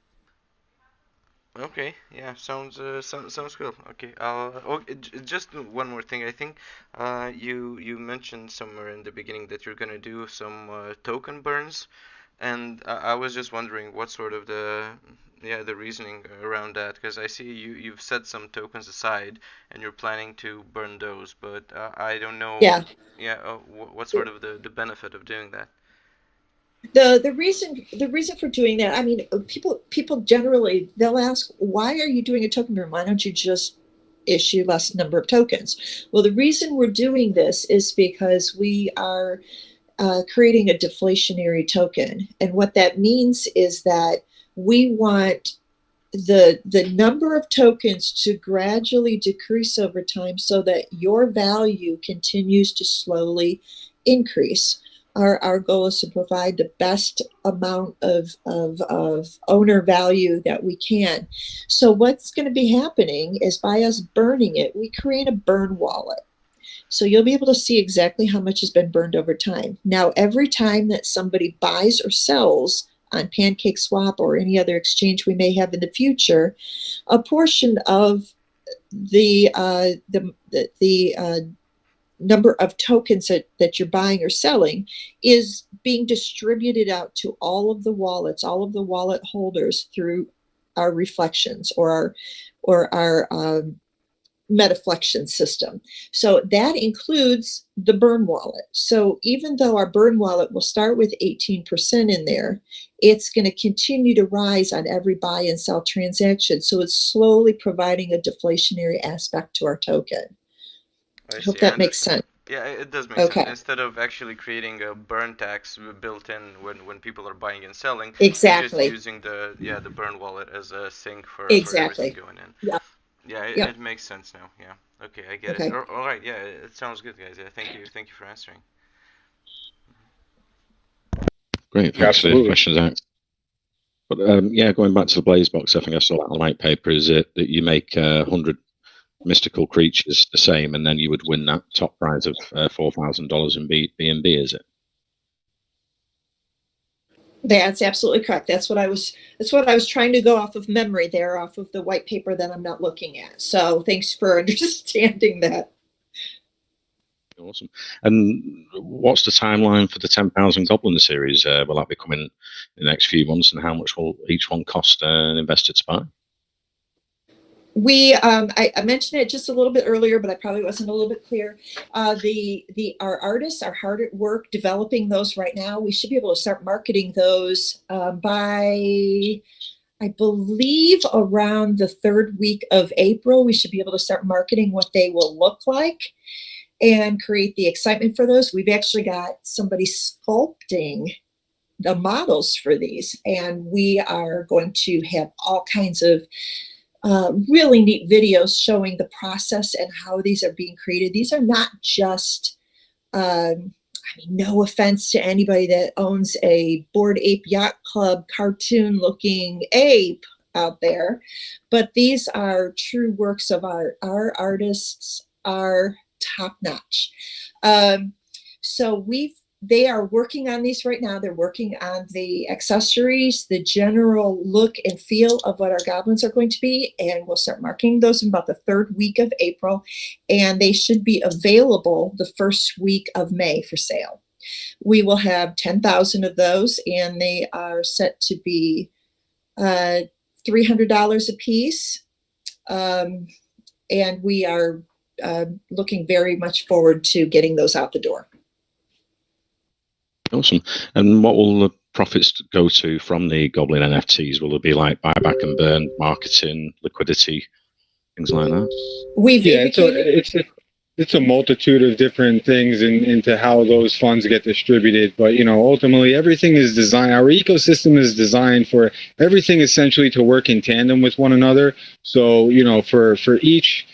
Okay, yeah, sounds cool. Okay, just one more thing. I think you mentioned somewhere in the beginning that you're gonna do some token burns, and I was just wondering what sort of the reasoning around that, because I see you've set some tokens aside and you're planning to burn those, but I don't know. Yeah. Yeah, what sort of the benefit of doing that? The reason for doing that, I mean, people generally, they'll ask, why are you doing a token burn? Why don't you just issue less number of tokens? Well, the reason we're doing this is because we are creating a deflationary token, and what that means is that we want the number of tokens to gradually decrease over time so that your value continues to slowly increase. Our goal is to provide the best amount of owner value that we can. So what's going to be happening is, by us burning it, we create a burn wallet. So you'll be able to see exactly how much has been burned over time. Now, every time that somebody buys or sells on PancakeSwap or any other exchange we may have in the future, a portion of the number of tokens that you're buying or selling is being distributed out to all of the wallets, all of the wallet holders, through our reflections or our Metaflexion system. So that includes the burn wallet. So even though our burn wallet will start with 18% in there, it's going to continue to rise on every buy and sell transaction. So it's slowly providing a deflationary aspect to our token. I hope that makes sense. Yeah, it does make Okay. sense. Instead of actually creating a burn tax built in when people are buying and selling, Exactly. you're just using the burn wallet as a sink for Exactly. everything going in. Yep. Yeah, Yep. it makes sense now. Yeah. Okay, I get Okay. it. All right. Yeah, it sounds good, guys. Yeah, thank you for answering. Great, thanks for the Absolutely. questions out. But yeah, going back to the Blaze box, I think I saw that on white paper. Is it that you make 100 mystical creatures the same, and then you would win that top prize of $4,000 in BNB? Is it? That's absolutely correct. That's what I was trying to go off of memory there, off of the white paper that I'm not looking at. So thanks for understanding that. Awesome. And what's the timeline for the 10,000 Goblin Series? Will that be coming in the next few months, and how much will each one cost an investor to buy? I mentioned it just a little bit earlier, but I probably wasn't a little bit clear. Our artists are hard at work developing those right now. We should be able to start marketing those by, I believe, around the third week of April. We should be able to start marketing what they will look like and create the excitement for those. We've actually got somebody sculpting the models for these, and we are going to have all kinds of really neat videos showing the process and how these are being created. These are not just, I mean, no offense to anybody that owns a Bored Ape Yacht Club cartoon looking ape out there, but these are true works of art. Our artists are top notch. So they are working on these right now. They're working on the accessories, the general look and feel of what our goblins are going to be, and we'll start marketing those in about the third week of April, and they should be available the first week of May for sale. We will have 10,000 of those, and they are set to be $300 a piece, and we are looking very much forward to getting those out the door. Awesome. And what will the profits go to from the Goblin NFTs? Will it be like buyback and burn, marketing, liquidity, things like that? We've Yeah, indicated. it's a multitude of different things into how those funds get distributed. But, you know, ultimately everything is designed, our ecosystem is designed for everything essentially to work in tandem with one another. So, you know, for each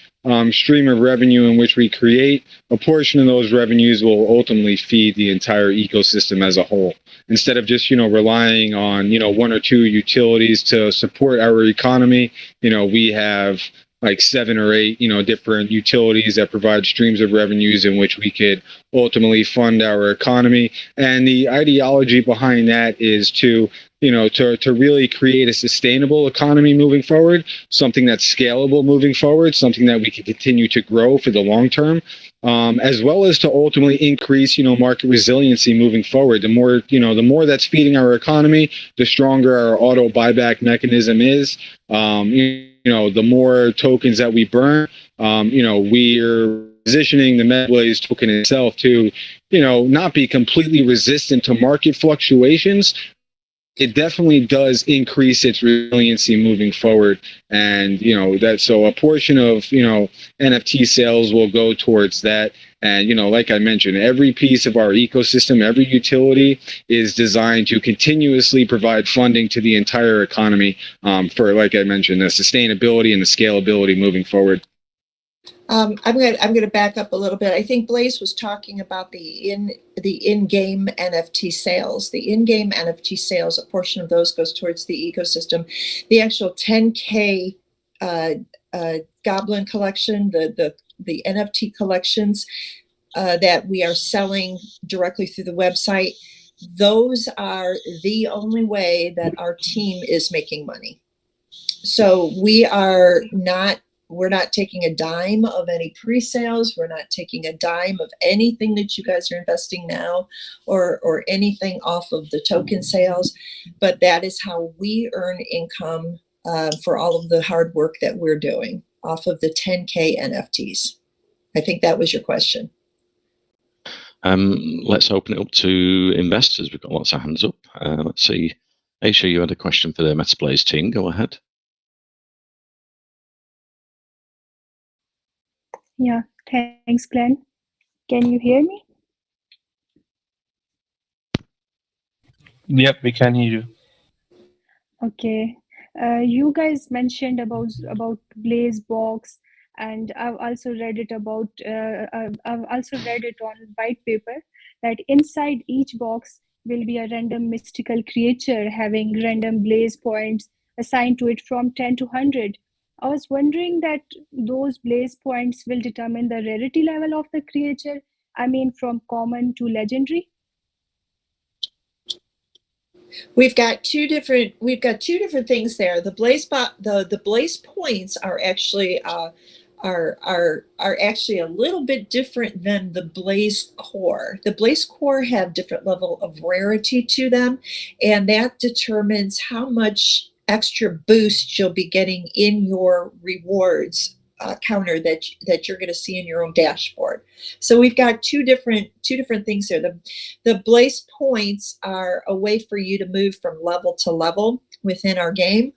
stream of revenue in which we create, a portion of those revenues will ultimately feed the entire ecosystem as a whole. Instead of just, you know, relying on, you know, one or two utilities to support our economy, you know, we have like 7 or 8, you know, different utilities that provide streams of revenues in which we could ultimately fund our economy. And the ideology behind that is to, you know, to really create a sustainable economy moving forward, something that's scalable moving forward, something that we can continue to grow for the long term, as well as to ultimately increase, you know, market resiliency moving forward. The more, you know, the more that's feeding our economy, the stronger our auto buyback mechanism is. You know, the more tokens that we burn, you know, we're positioning the Metablaze token itself to, you know, not be completely resistant to market fluctuations. It definitely does increase its resiliency moving forward. And, you know, that, so a portion of, you know, NFT sales will go towards that. And, you know, like I mentioned, every piece of our ecosystem, every utility is designed to continuously provide funding to the entire economy for, like I mentioned, the sustainability and the scalability moving forward. I'm gonna back up a little bit. I think Blaze was talking about the in-game NFT sales. The in-game NFT sales, a portion of those goes towards the ecosystem. The actual 10K Goblin collection, the NFT collections that we are selling directly through the website, those are the only way that our team is making money. So we're not taking a dime of any pre-sales. We're not taking a dime of anything that you guys are investing now or anything off of the token sales. But that is how we earn income for all of the hard work that we're doing off of the 10K NFTs. I think that was your question. Let's open it up to investors. We've got lots of hands up. Let's see. Aisha, you had a question for the Metablaze team. Go ahead. Yeah, thanks, Glenn. Can you hear me? Yep, we can hear you. Okay. You guys mentioned about Blaze box, and I've also read it about. I've also read it on white paper that inside each box will be a random mystical creature having random Blaze points assigned to it from 10 to 100. I was wondering that those Blaze points will determine the rarity level of the creature. I mean, from common to legendary. We've got two different things there. The Blaze points are actually actually a little bit different than the Blaze core. The Blaze core have different level of rarity to them, and that determines how much extra boost you'll be getting in your rewards counter that you're going to see in your own dashboard. So we've got two different things here. The Blaze points are a way for you to move from level to level within our game,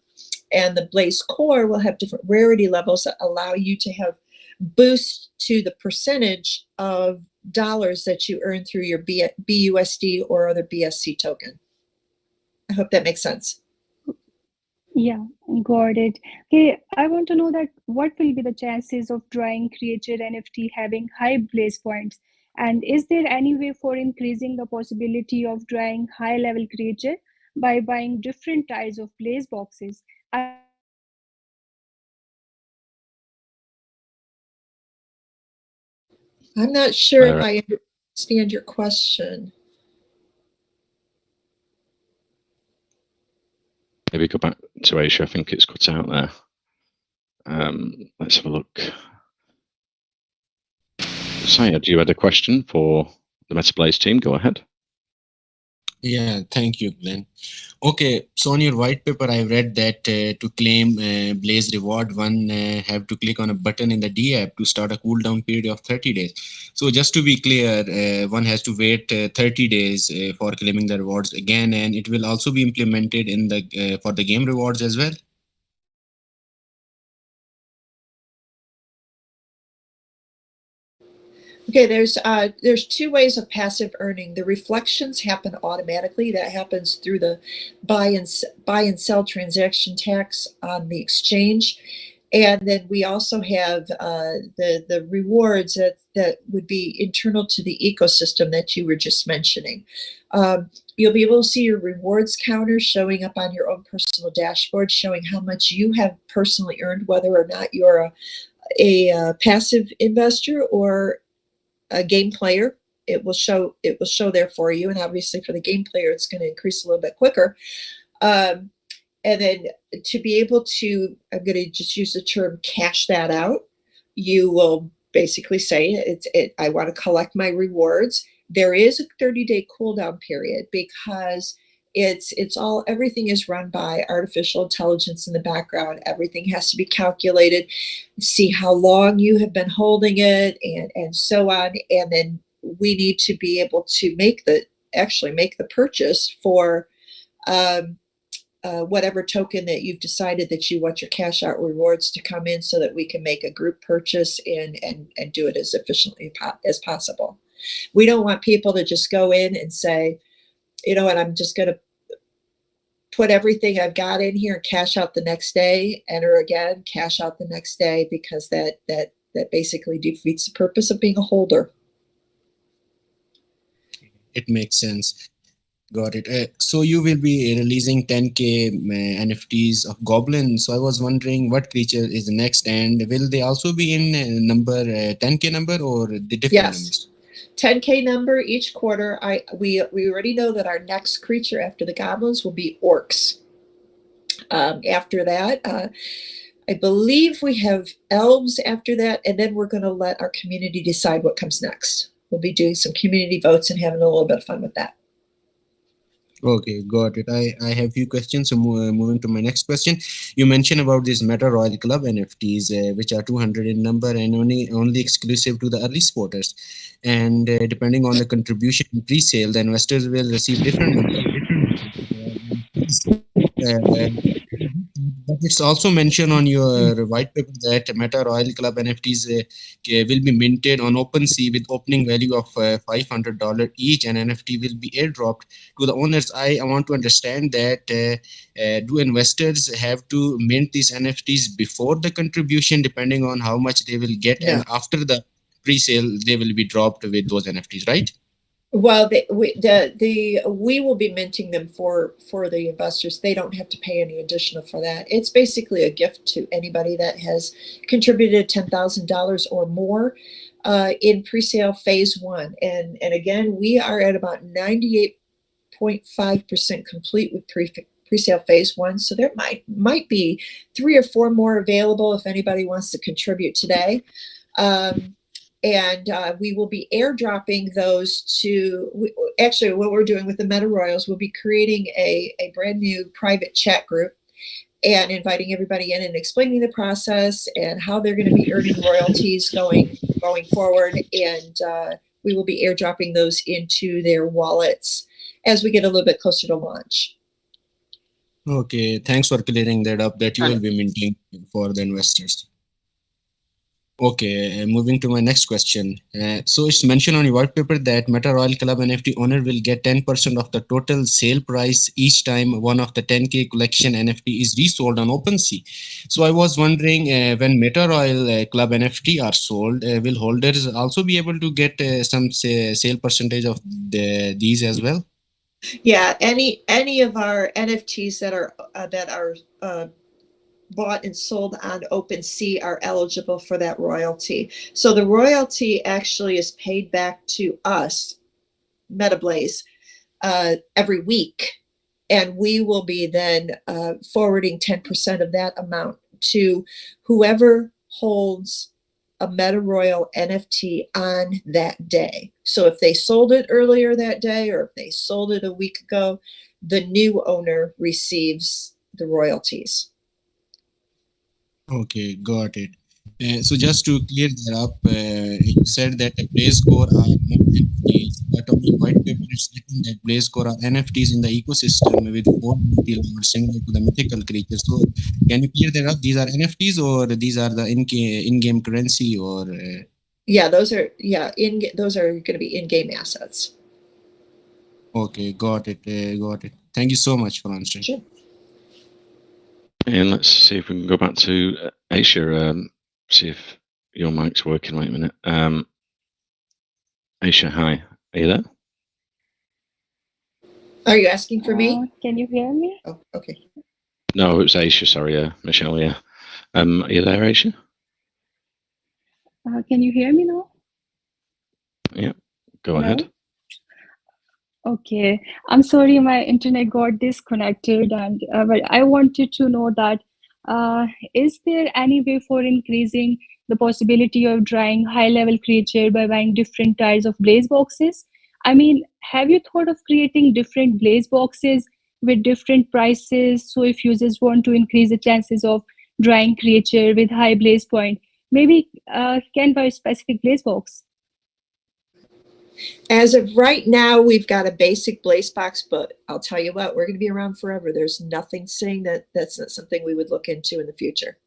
and the Blaze core will have different rarity levels that allow you to have boost to the percentage of dollars that you earn through your BUSD or other BSC token. I hope that makes sense. Yeah, got it. Okay, I want to know that what will be the chances of drawing creature NFT having high Blaze points? And is there any way for increasing the possibility of drawing high level creature by buying different types of Blaze boxes? I'm not sure if I understand your question. Maybe go back to Aisha. I think it's cut out there. Let's have a look. Syed, you had a question for the Metablaze team. Go ahead. Yeah, thank you, Glenn. Okay, so on your white paper, I read that to claim Blaze reward, one have to click on a button in the D app to start a cooldown period of 30 days. So just to be clear, one has to wait 30 days for claiming the rewards again, and it will also be implemented in the for the game rewards as well. Okay, there's two ways of passive earning. The reflections happen automatically. That happens through the buy and sell transaction tax on the exchange, and then we also have the rewards that would be internal to the ecosystem that you were just mentioning. You'll be able to see your rewards counter showing up on your own personal dashboard, showing how much you have personally earned, whether or not you're a passive investor or a game player. It will show there for you, and obviously for the game player it's going to increase a little bit quicker. And then to be able to, I'm going to just use the term cash that out, you will basically say I want to collect my rewards. There is a 30-day cooldown period because everything is run by artificial intelligence in the background. Everything has to be calculated, see how long you have been holding it, and so on. And then we need to be able to make the purchase for whatever token that you've decided that you want your cash out rewards to come in, so that we can make a group purchase and do it as efficiently as possible. We don't want people to just go in and say, you know what, I'm just going to put everything I've got in here and cash out the next day, enter again, cash out the next day, because that basically defeats the purpose of being a holder. It makes sense. Got it. So you will be releasing 10K NFTs of Goblin. So I was wondering what creature is next, and will they also be in number 10K number, or the different numbers? 10K number each quarter. We already know that our next creature after the goblins will be orcs. After that, I believe we have elves after that, and then we're going to let our community decide what comes next. We'll be doing some community votes and having a little bit of fun with that. Okay, got it. I have a few questions. So moving to my next question, you mentioned about this Meta Royal Club NFTs, which are 200 in number and only exclusive to the early sporters. And depending on the contribution in pre-sale, the investors will receive different numbers. But it's also mentioned on your white paper that Meta Royal Club NFTs will be minted on OpenSea with opening value of $500 each, and NFT will be airdropped to the owners. I want to understand that do investors have to mint these NFTs before the contribution, depending on how much they will get, and after the pre-sale they will be dropped with those NFTs, right? Well, we will be minting them for the investors. They don't have to pay any additional for that. It's basically a gift to anybody that has contributed $10,000 or more in pre-sale phase 1. And again, we are at about 98.5% complete with pre-sale phase 1. So there might be 3 or 4 more available if anybody wants to contribute today. And we will be airdropping those actually what we're doing with the Meta Royals, we'll be creating a brand new private chat group and inviting everybody in and explaining the process and how they're going to be earning royalties going forward. And we will be airdropping those into their wallets as we get a little bit closer to launch. Okay, thanks for clearing that up, that you will be minting for the investors. Okay, moving to my next question. So it's mentioned on your white paper that Meta Royal Club NFT owner will get 10% of the total sale price each time one of the 10K collection NFT is resold on OpenSea. So I was wondering, when Meta Royal Club NFT are sold, will holders also be able to get some sale percentage of these as well? Yeah, any of our NFTs that are bought and sold on OpenSea are eligible for that royalty. So the royalty actually is paid back to us, Metablaze, every week. And we will be then forwarding 10% of that amount to whoever holds a Meta Royal NFT on that day. So if they sold it earlier that day, or if they sold it a week ago, the new owner receives the royalties. Okay, got it. So just to clear that up, you said that the Blaze Core are not NFTs, but on the white paper it's written that Blaze Core are NFTs in the ecosystem with 4 or similar to the mythical creatures. So can you clear that up? These are NFTs, or these are the in-game currency, or Yeah, those are going to be in-game assets. Okay, got it. Got it. Thank you so much for answering. Sure. And let's see if we can go back to Aisha. See if your mic's working. Wait a minute. Aisha, hi. Are you there? Are you asking for me? Can you hear me? Oh, okay. No, it was Aisha. Sorry, Michelle. Yeah. Are you there, Aisha? Can you hear me now? Yeah. Go Hello? ahead. Okay, I'm sorry, my internet got disconnected, and but I wanted to know that is there any way for increasing the possibility of drawing high-level creature by buying different types of blaze boxes? I mean, have you thought of creating different blaze boxes with different prices? So if users want to increase the chances of drawing creature with high blaze point, maybe can buy a specific blaze box. As of right now, we've got a basic blaze box, but I'll tell you what, we're going to be around forever. There's nothing saying that that's not something we would look into in the future.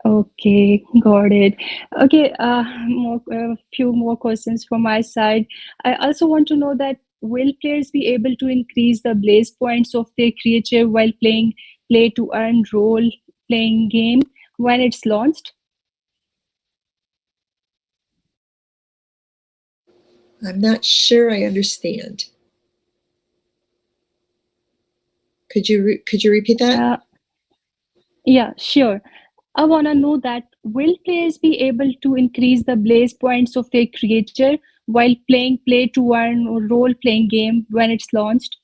Okay, got it. Okay, few more questions from my side. I also want to know that will players be able to increase the blaze points of their creature while playing play to earn role playing game when it's launched? I'm not sure I understand. Could you repeat that? Yeah, sure. I want to know that will players be able to increase the blaze points of their creature while playing play to earn or role playing game when it's launched?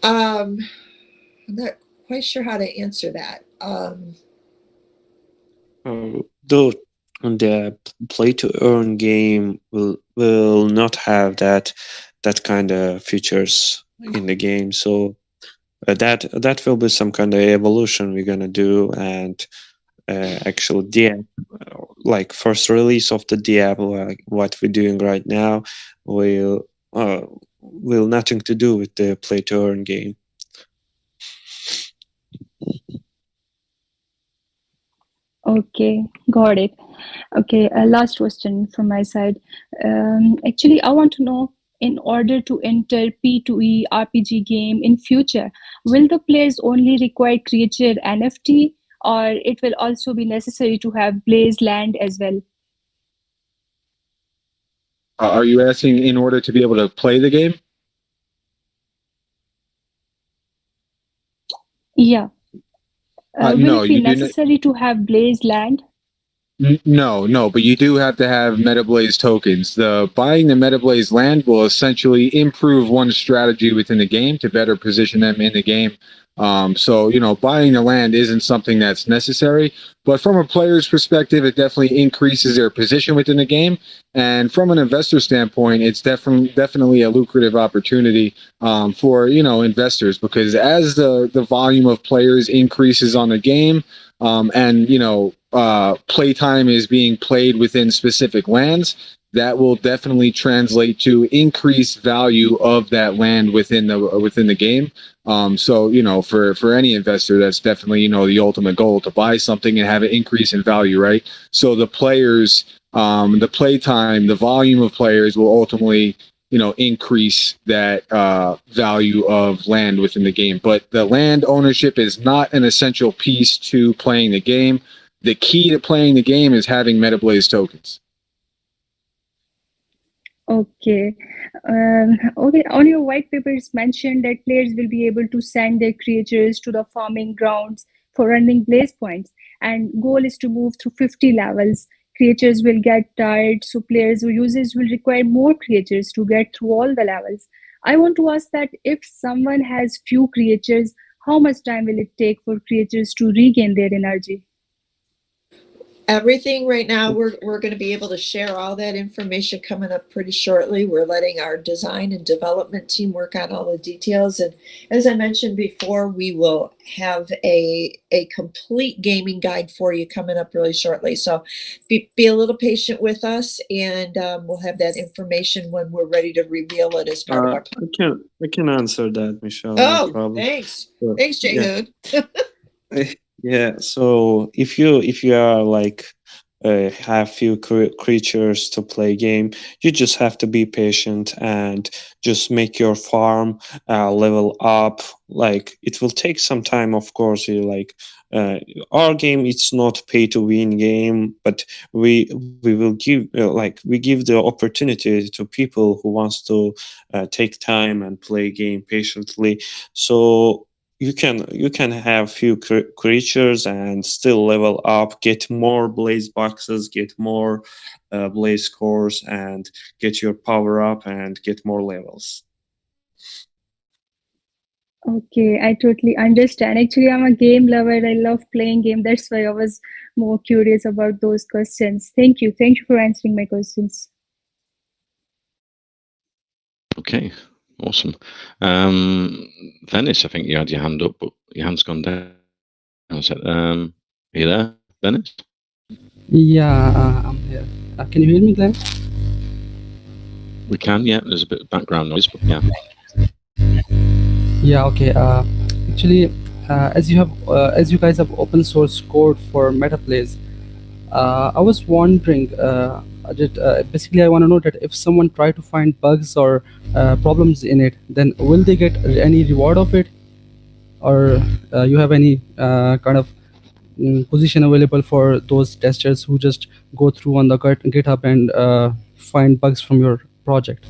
I'm not quite sure how to answer that. The play to earn game will not have that kind of features in the game. So that will be some kind of evolution we're gonna do, and actual DM, like first release of the DM, like what we're doing right now, will nothing to do with the play to earn game. Okay, got it. Okay, last question from my side. Actually, I want to know, in order to enter P2E RPG game in future, will the players only require creature NFT, or it will also be necessary to have Blaze land as well? Are you asking in order to be able to play the game? Yeah. Will No, it be you do not. necessary to have Blaze land? No, but you do have to have Metablaze tokens. The buying the Metablaze land will essentially improve one's strategy within the game to better position them in the game. So, buying the land isn't something that's necessary, but from a player's perspective, it definitely increases their position within the game. And from an investor standpoint, it's definitely a lucrative opportunity for, investors, because as the volume of players increases on the game, and playtime is being played within specific lands, that will definitely translate to increased value of that land within the game. So for any investor, that's definitely the ultimate goal, to buy something and have an increase in value, right? So the players, the playtime, the volume of players will ultimately increase that value of land within the game. But the land ownership is not an essential piece to playing the game. The key to playing the game is having Metablaze tokens. Okay. Okay. On your white paper, it's mentioned that players will be able to send their creatures to the farming grounds for earning blaze points, and goal is to move through 50 levels. Creatures will get tired, so players or users will require more creatures to get through all the levels. I want to ask that if someone has few creatures, how much time will it take for creatures to regain their energy? Everything right now, we're going to be able to share all that information coming up pretty shortly. We're letting our design and development team work on all the details. And as I mentioned before, we will have a complete gaming guide for you coming up really shortly. So be a little patient with us, and we'll have that information when we're ready to reveal it as part of our I can answer that, Michelle. Oh, No problem. thanks. Sure. Thanks, Jehood. Yeah. Yeah, so if you are like have few creatures to play game, you just have to be patient and just make your farm level up. Like it will take some time, of course. You like uh, our game, it's not pay to win game, but we will give like we give the opportunity to people who wants to take time and play game patiently. So you can have few creatures and still level up, get more blaze boxes, get more blaze cores, and get your power up and get more levels. Okay, I totally understand. Actually, I'm a game lover. I love playing game. That's why I was more curious about those questions. Thank you. Thank you for answering my questions. Okay, awesome. Venice, I think you had your hand up, but your hand's gone down. Are you there, Venice? Yeah, I'm here. Can you hear me, Glenn? We can, yeah. There's a bit of background noise, but yeah. Yeah, okay. Actually, as you guys have open source code for Metablaze, I was wondering, basically I want to know that if someone try to find bugs or problems in it, then will they get any reward of it, or you have any kind of position available for those testers who just go through on the GitHub and find bugs from your project?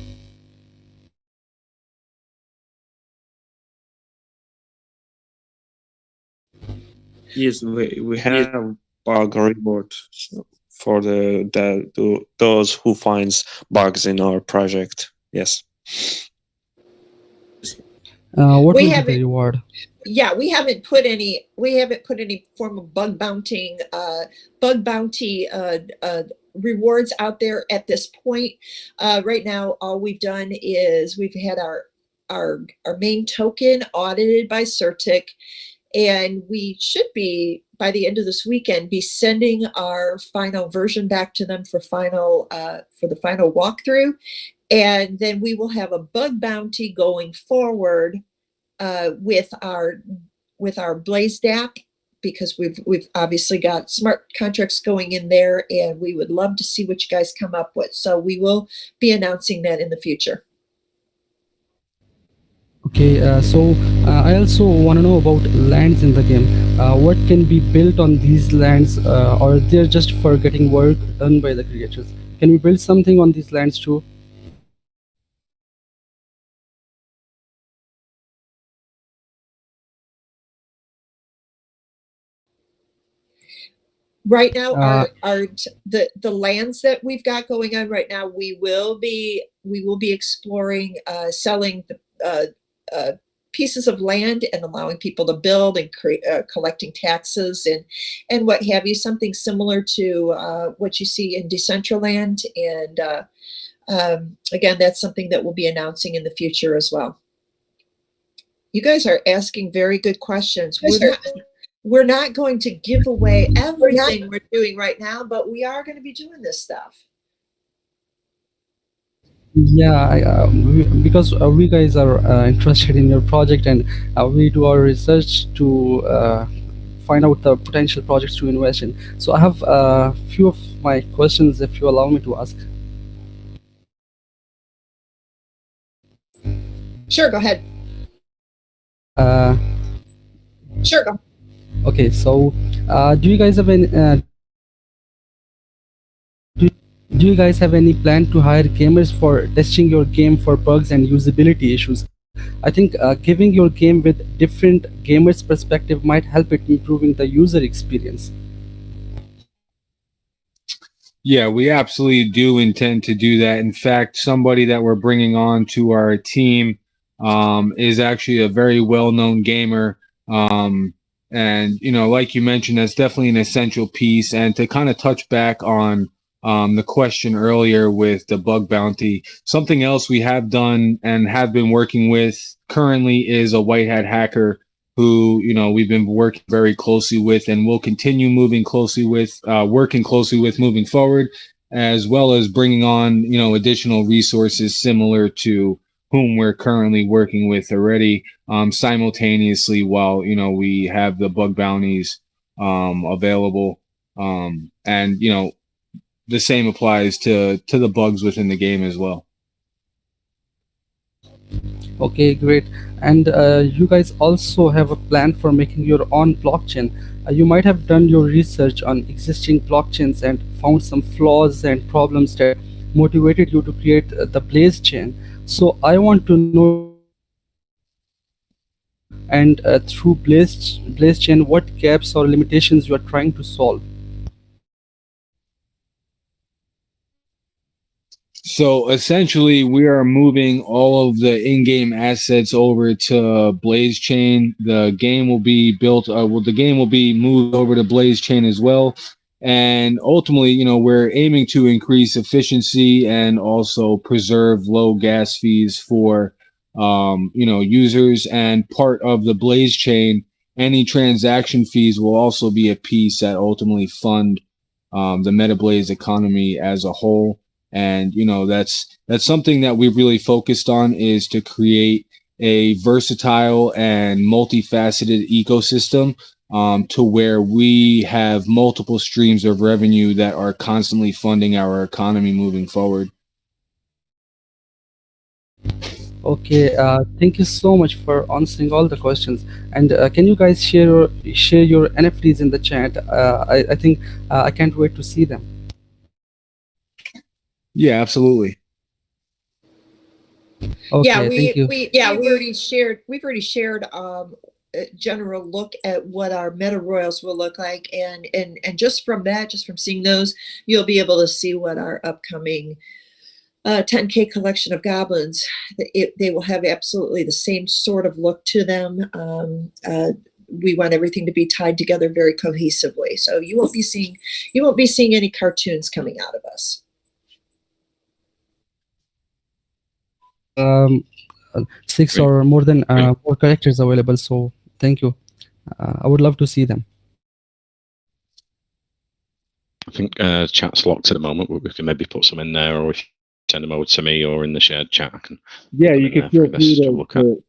Yes, we have bug reward for those who finds bugs in our project. Yes. What We will be haven't- the reward? Yeah, we haven't put any form of bug bounty rewards out there at this point. Right now, all we've done is we've had our main token audited by Certic, and we should be, by the end of this weekend, be sending our final version back to them for the final walkthrough. And then we will have a bug bounty going forward with our Blaze DApp, because we've obviously got smart contracts going in there, and we would love to see what you guys come up with. So we will be announcing that in the future. Okay, so I also want to know about lands in the game. What can be built on these lands, or they're just for getting work done by the creators? Can we build something on these lands too? Right now, the lands that we've got going on right now, we will be exploring selling pieces of land and allowing people to build and collecting taxes and what have you, something similar to what you see in Decentraland. And again, that's something that we'll be announcing in the future as well. You guys are asking very good questions. We're not going to give away everything we're doing right now, but we are going to be doing this stuff. Yeah, because we guys are interested in your project, and we do our research to find out the potential projects to invest in. So I have a few of my questions, if you allow me to ask. Sure, go ahead. Sure, go. Okay, so do you guys have any? Do you guys have any plan to hire gamers for testing your game for bugs and usability issues? I think giving your game with different gamers' perspective might help it improving the user experience. Yeah, we absolutely do intend to do that. In fact, somebody that we're bringing on to our team is actually a very well-known gamer. And, you know, like you mentioned, that's definitely an essential piece. And to kind of touch back on the question earlier with the bug bounty, something else we have done and have been working with currently is a white hat hacker who, you know, we've been working very closely with and will continue working closely with moving forward, as well as bringing on, you know, additional resources similar to whom we're currently working with already, simultaneously, while, you know, we have the bug bounties available. And the same applies to the bugs within the game as well. Okay, great. And you guys also have a plan for making your own blockchain. You might have done your research on existing blockchains and found some flaws and problems that motivated you to create the Blaze chain. So I want to know and through Blaze chain, what gaps or limitations you are trying to solve. So essentially, we are moving all of the in-game assets over to Blaze Chain. The game will be built. The game will be moved over to Blaze Chain as well. And ultimately, we're aiming to increase efficiency and also preserve low gas fees for, users. And part of the Blaze Chain, any transaction fees will also be a piece that ultimately fund the Metablaze economy as a whole. And that's something that we've really focused on, is to create a versatile and multifaceted ecosystem to where we have multiple streams of revenue that are constantly funding our economy moving forward. Okay, thank you so much for answering all the questions. And can you guys share your NFTs in the chat? I think I can't wait to see them. Yeah, absolutely. Okay, thank you. We've already shared a general look at what our meta royals will look like, and just from seeing those, you'll be able to see what our upcoming 10K collection of goblins, they will have absolutely the same sort of look to them. We want everything to be tied together very cohesively, so you won't be seeing any cartoons coming out of us. 6 or more than 4 characters available, so thank you. I would love to see them. I think chat's locked at the moment, but we can maybe put some in there, or if you send them over to me or in the shared chat, I can. Yeah, you can feel free to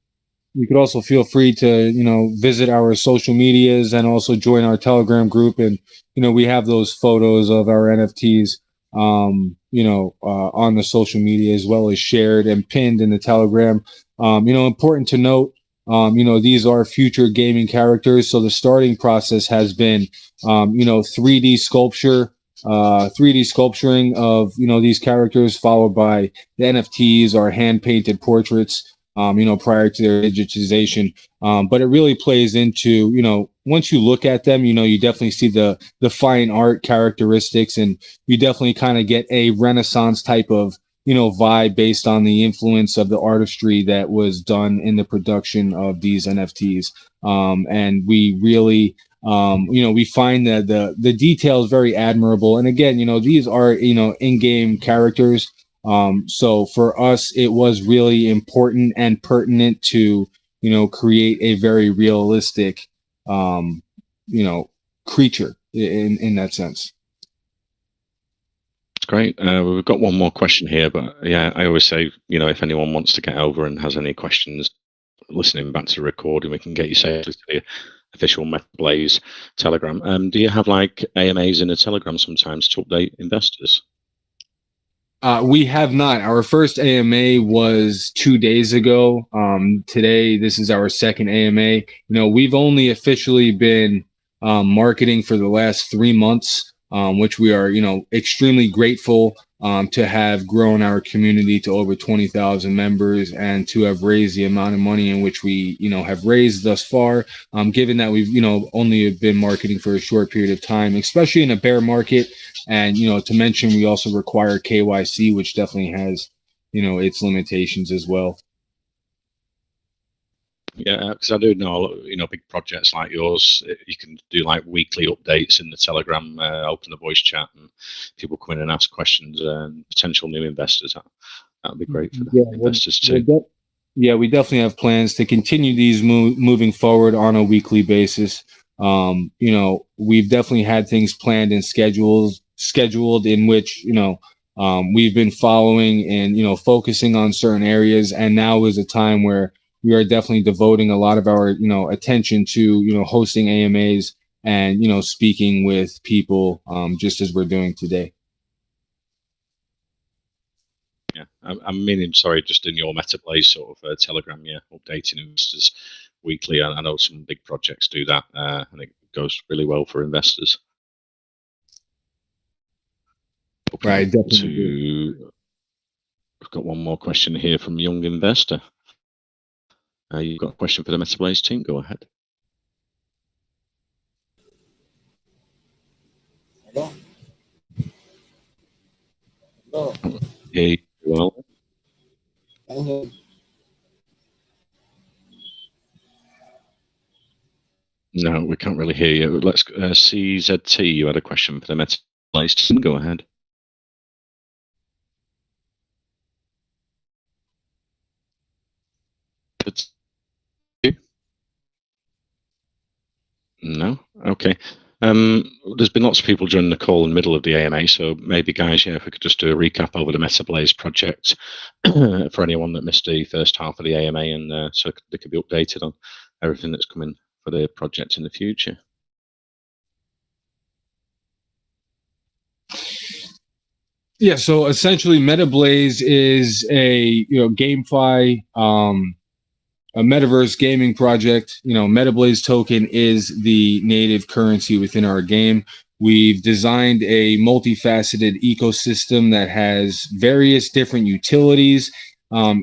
you could also feel free to visit our social medias and also join our Telegram group. And we have those photos of our NFTs on the social media, as well as shared and pinned in the Telegram. Important to note, these are future gaming characters, so the starting process has been 3D sculpture, 3D sculpturing of these characters, followed by the NFTs or hand painted portraits prior to their digitization. But it really plays into, once you look at them, you definitely see the fine art characteristics, and you definitely kind of get a Renaissance type of, vibe based on the influence of the artistry that was done in the production of these NFTs. And we really, we find that the details very admirable. And again, these are, in-game characters. So for us, it was really important and pertinent to, create a very realistic, creature in that sense. That's great. We've got one more question here, but yeah, I always say, if anyone wants to get over and has any questions, listening back to the recording, we can get you safely to the official Metablaze Telegram. Do you have like AMAs in the Telegram sometimes to update investors? We have not. Our first AMA was 2 days ago. Today, this is our second AMA. We've only officially been marketing for the last 3 months, which we are, extremely grateful to have grown our community to over 20,000 members and to have raised the amount of money in which we, have raised thus far. Given that we've, only been marketing for a short period of time, especially in a bear market. And, to mention, we also require KYC, which definitely has, its limitations as well. Yeah, because I do know, big projects like yours, you can do like weekly updates in the Telegram, open the voice chat, and people come in and ask questions, and potential new investors. That would be great for the investors too. We definitely have plans to continue these moving forward on a weekly basis. We've definitely had things planned and scheduled in which, we've been following and, focusing on certain areas. And now is a time where we are definitely devoting a lot of our, attention to, hosting AMAs and, you know, speaking with people just as we're doing today. Yeah, I'm meaning, sorry, just in your Metablaze sort of Telegram, yeah, updating investors weekly. I know some big projects do that, and it goes really well for investors. Okay, Right, definitely. We've got one more question here from Young Investor. You've got a question for the Metablaze team? Go ahead. Hello? Hello? Hey, well. No, we can't really hear you. Let's CZT. You had a question for the Metablaze team. Go ahead. No? Okay. There's been lots of people joining the call in the middle of the AMA, so maybe, guys, yeah, if we could just do a recap over the Metablaze project for anyone that missed the first half of the AMA, and so they could be updated on everything that's coming for the project in the future. Yeah, so essentially Metablaze is a, you know, GameFi, a metaverse gaming project. You know, Metablaze token is the native currency within our game. We've designed a multifaceted ecosystem that has various different utilities.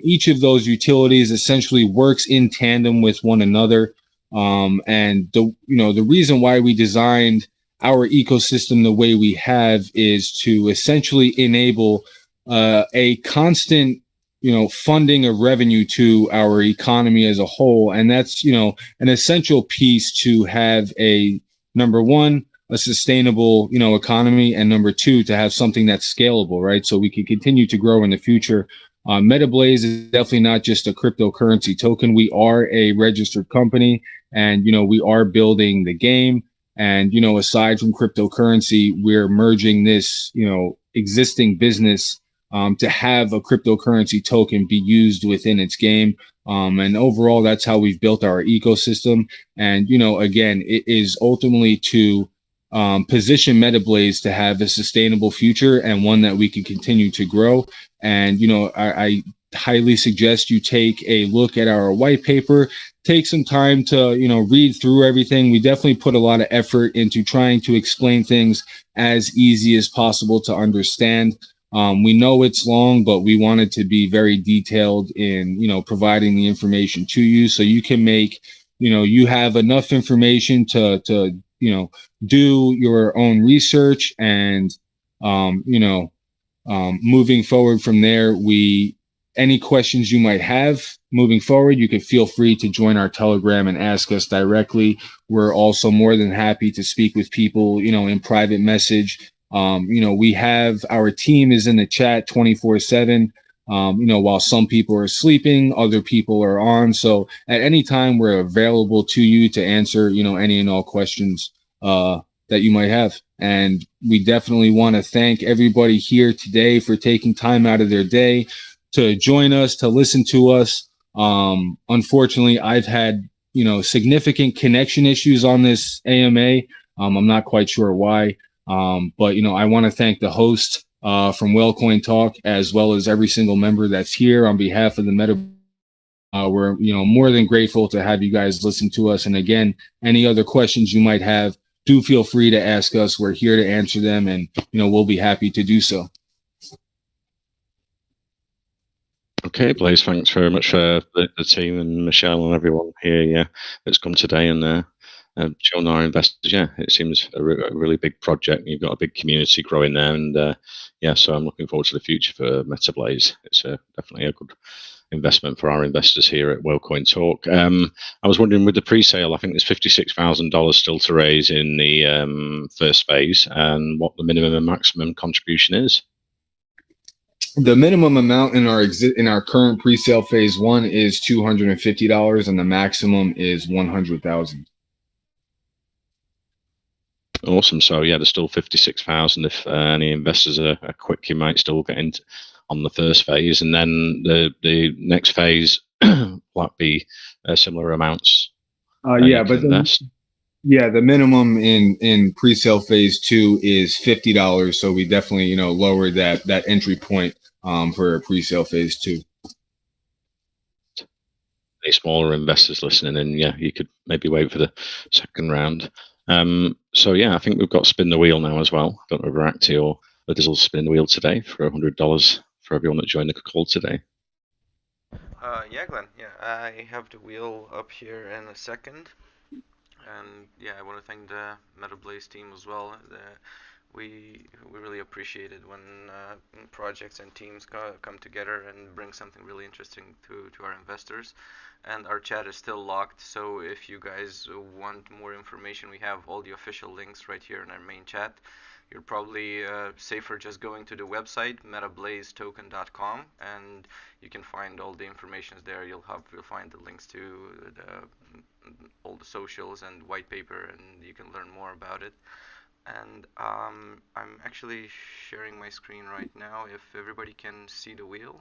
Each of those utilities essentially works in tandem with one another. And the reason why we designed our ecosystem the way we have is to essentially enable a constant, you know, funding of revenue to our economy as a whole. And that's, you know, an essential piece to have a, number one, a sustainable, you know, economy, and number two, to have something that's scalable, right? So we can continue to grow in the future. Metablaze is definitely not just a cryptocurrency token. We are a registered company, and, you know, we are building the game. And, you know, aside from cryptocurrency, we're merging this, you know, existing business to have a cryptocurrency token be used within its game. And overall, that's how we've built our ecosystem. And, you know, again, it is ultimately to position Metablaze to have a sustainable future and one that we can continue to grow. And, you know, I highly suggest you take a look at our white paper, take some time to, you know, read through everything. We definitely put a lot of effort into trying to explain things as easy as possible to understand. We know it's long, but we wanted to be very detailed in, you know, providing the information to you so you can make, you know, you have enough information to you know, do your own research. And, you know, moving forward from there, any questions you might have moving forward, you can feel free to join our Telegram and ask us directly. We're also more than happy to speak with people, you know, in private message. You know, we have, our team is in the chat 24/7. You know, while some people are sleeping, other people are on. So at any time, we're available to you to answer, you know, any and all questions that you might have. And we definitely want to thank everybody here today for taking time out of their day to join us, to listen to us. Unfortunately, I've had, you know, significant connection issues on this AMA. I'm not quite sure why. But, you know, I want to thank the host from Wellcoin Talk, as well as every single member that's here on behalf of the Meta. We're, you know, more than grateful to have you guys listen to us. And again, any other questions you might have, do feel free to ask us. We're here to answer them, and, you know, we'll be happy to do so. Okay, Blaze, thanks very much for the team and Michelle and everyone here, yeah, that's come today and showing our investors. Yeah, it seems a really big project. You've got a big community growing there, and yeah, so I'm looking forward to the future for Metablaze. It's definitely a good investment for our investors here at Wellcoin Talk. I was wondering, with the pre-sale, I think there's $56,000 still to raise in the first phase, and what the minimum and maximum contribution is. The minimum amount in our current pre-sale phase 1 is $250, and the maximum is $100,000. Awesome. So yeah, there's still 56,000. If any investors are quick, you might still get into on the first phase, and then the next phase will be similar amounts. Yeah, but then, Yeah, the minimum in pre-sale phase 2 is $50. So we definitely, lowered that entry point for pre-sale phase 2. Any smaller investors listening in, yeah, you could maybe wait for the second round. So yeah, I think we've got spin the wheel now as well. I don't know if Acti or Liz will spin the wheel today for $100 for everyone that joined the call today. Yeah, Glenn. Yeah, I have the wheel up here in a second. And yeah, I want to thank the Metablaze team as well. We really appreciate it when projects and teams come together and bring something really interesting to our investors. And our chat is still locked, so if you guys want more information, we have all the official links right here in our main chat. You're probably safer just going to the website metablazetoken.com, and you can find all the information there. You'll find the links to all the socials and white paper, and you can learn more about it. And I'm actually sharing my screen right now. If everybody can see the wheel.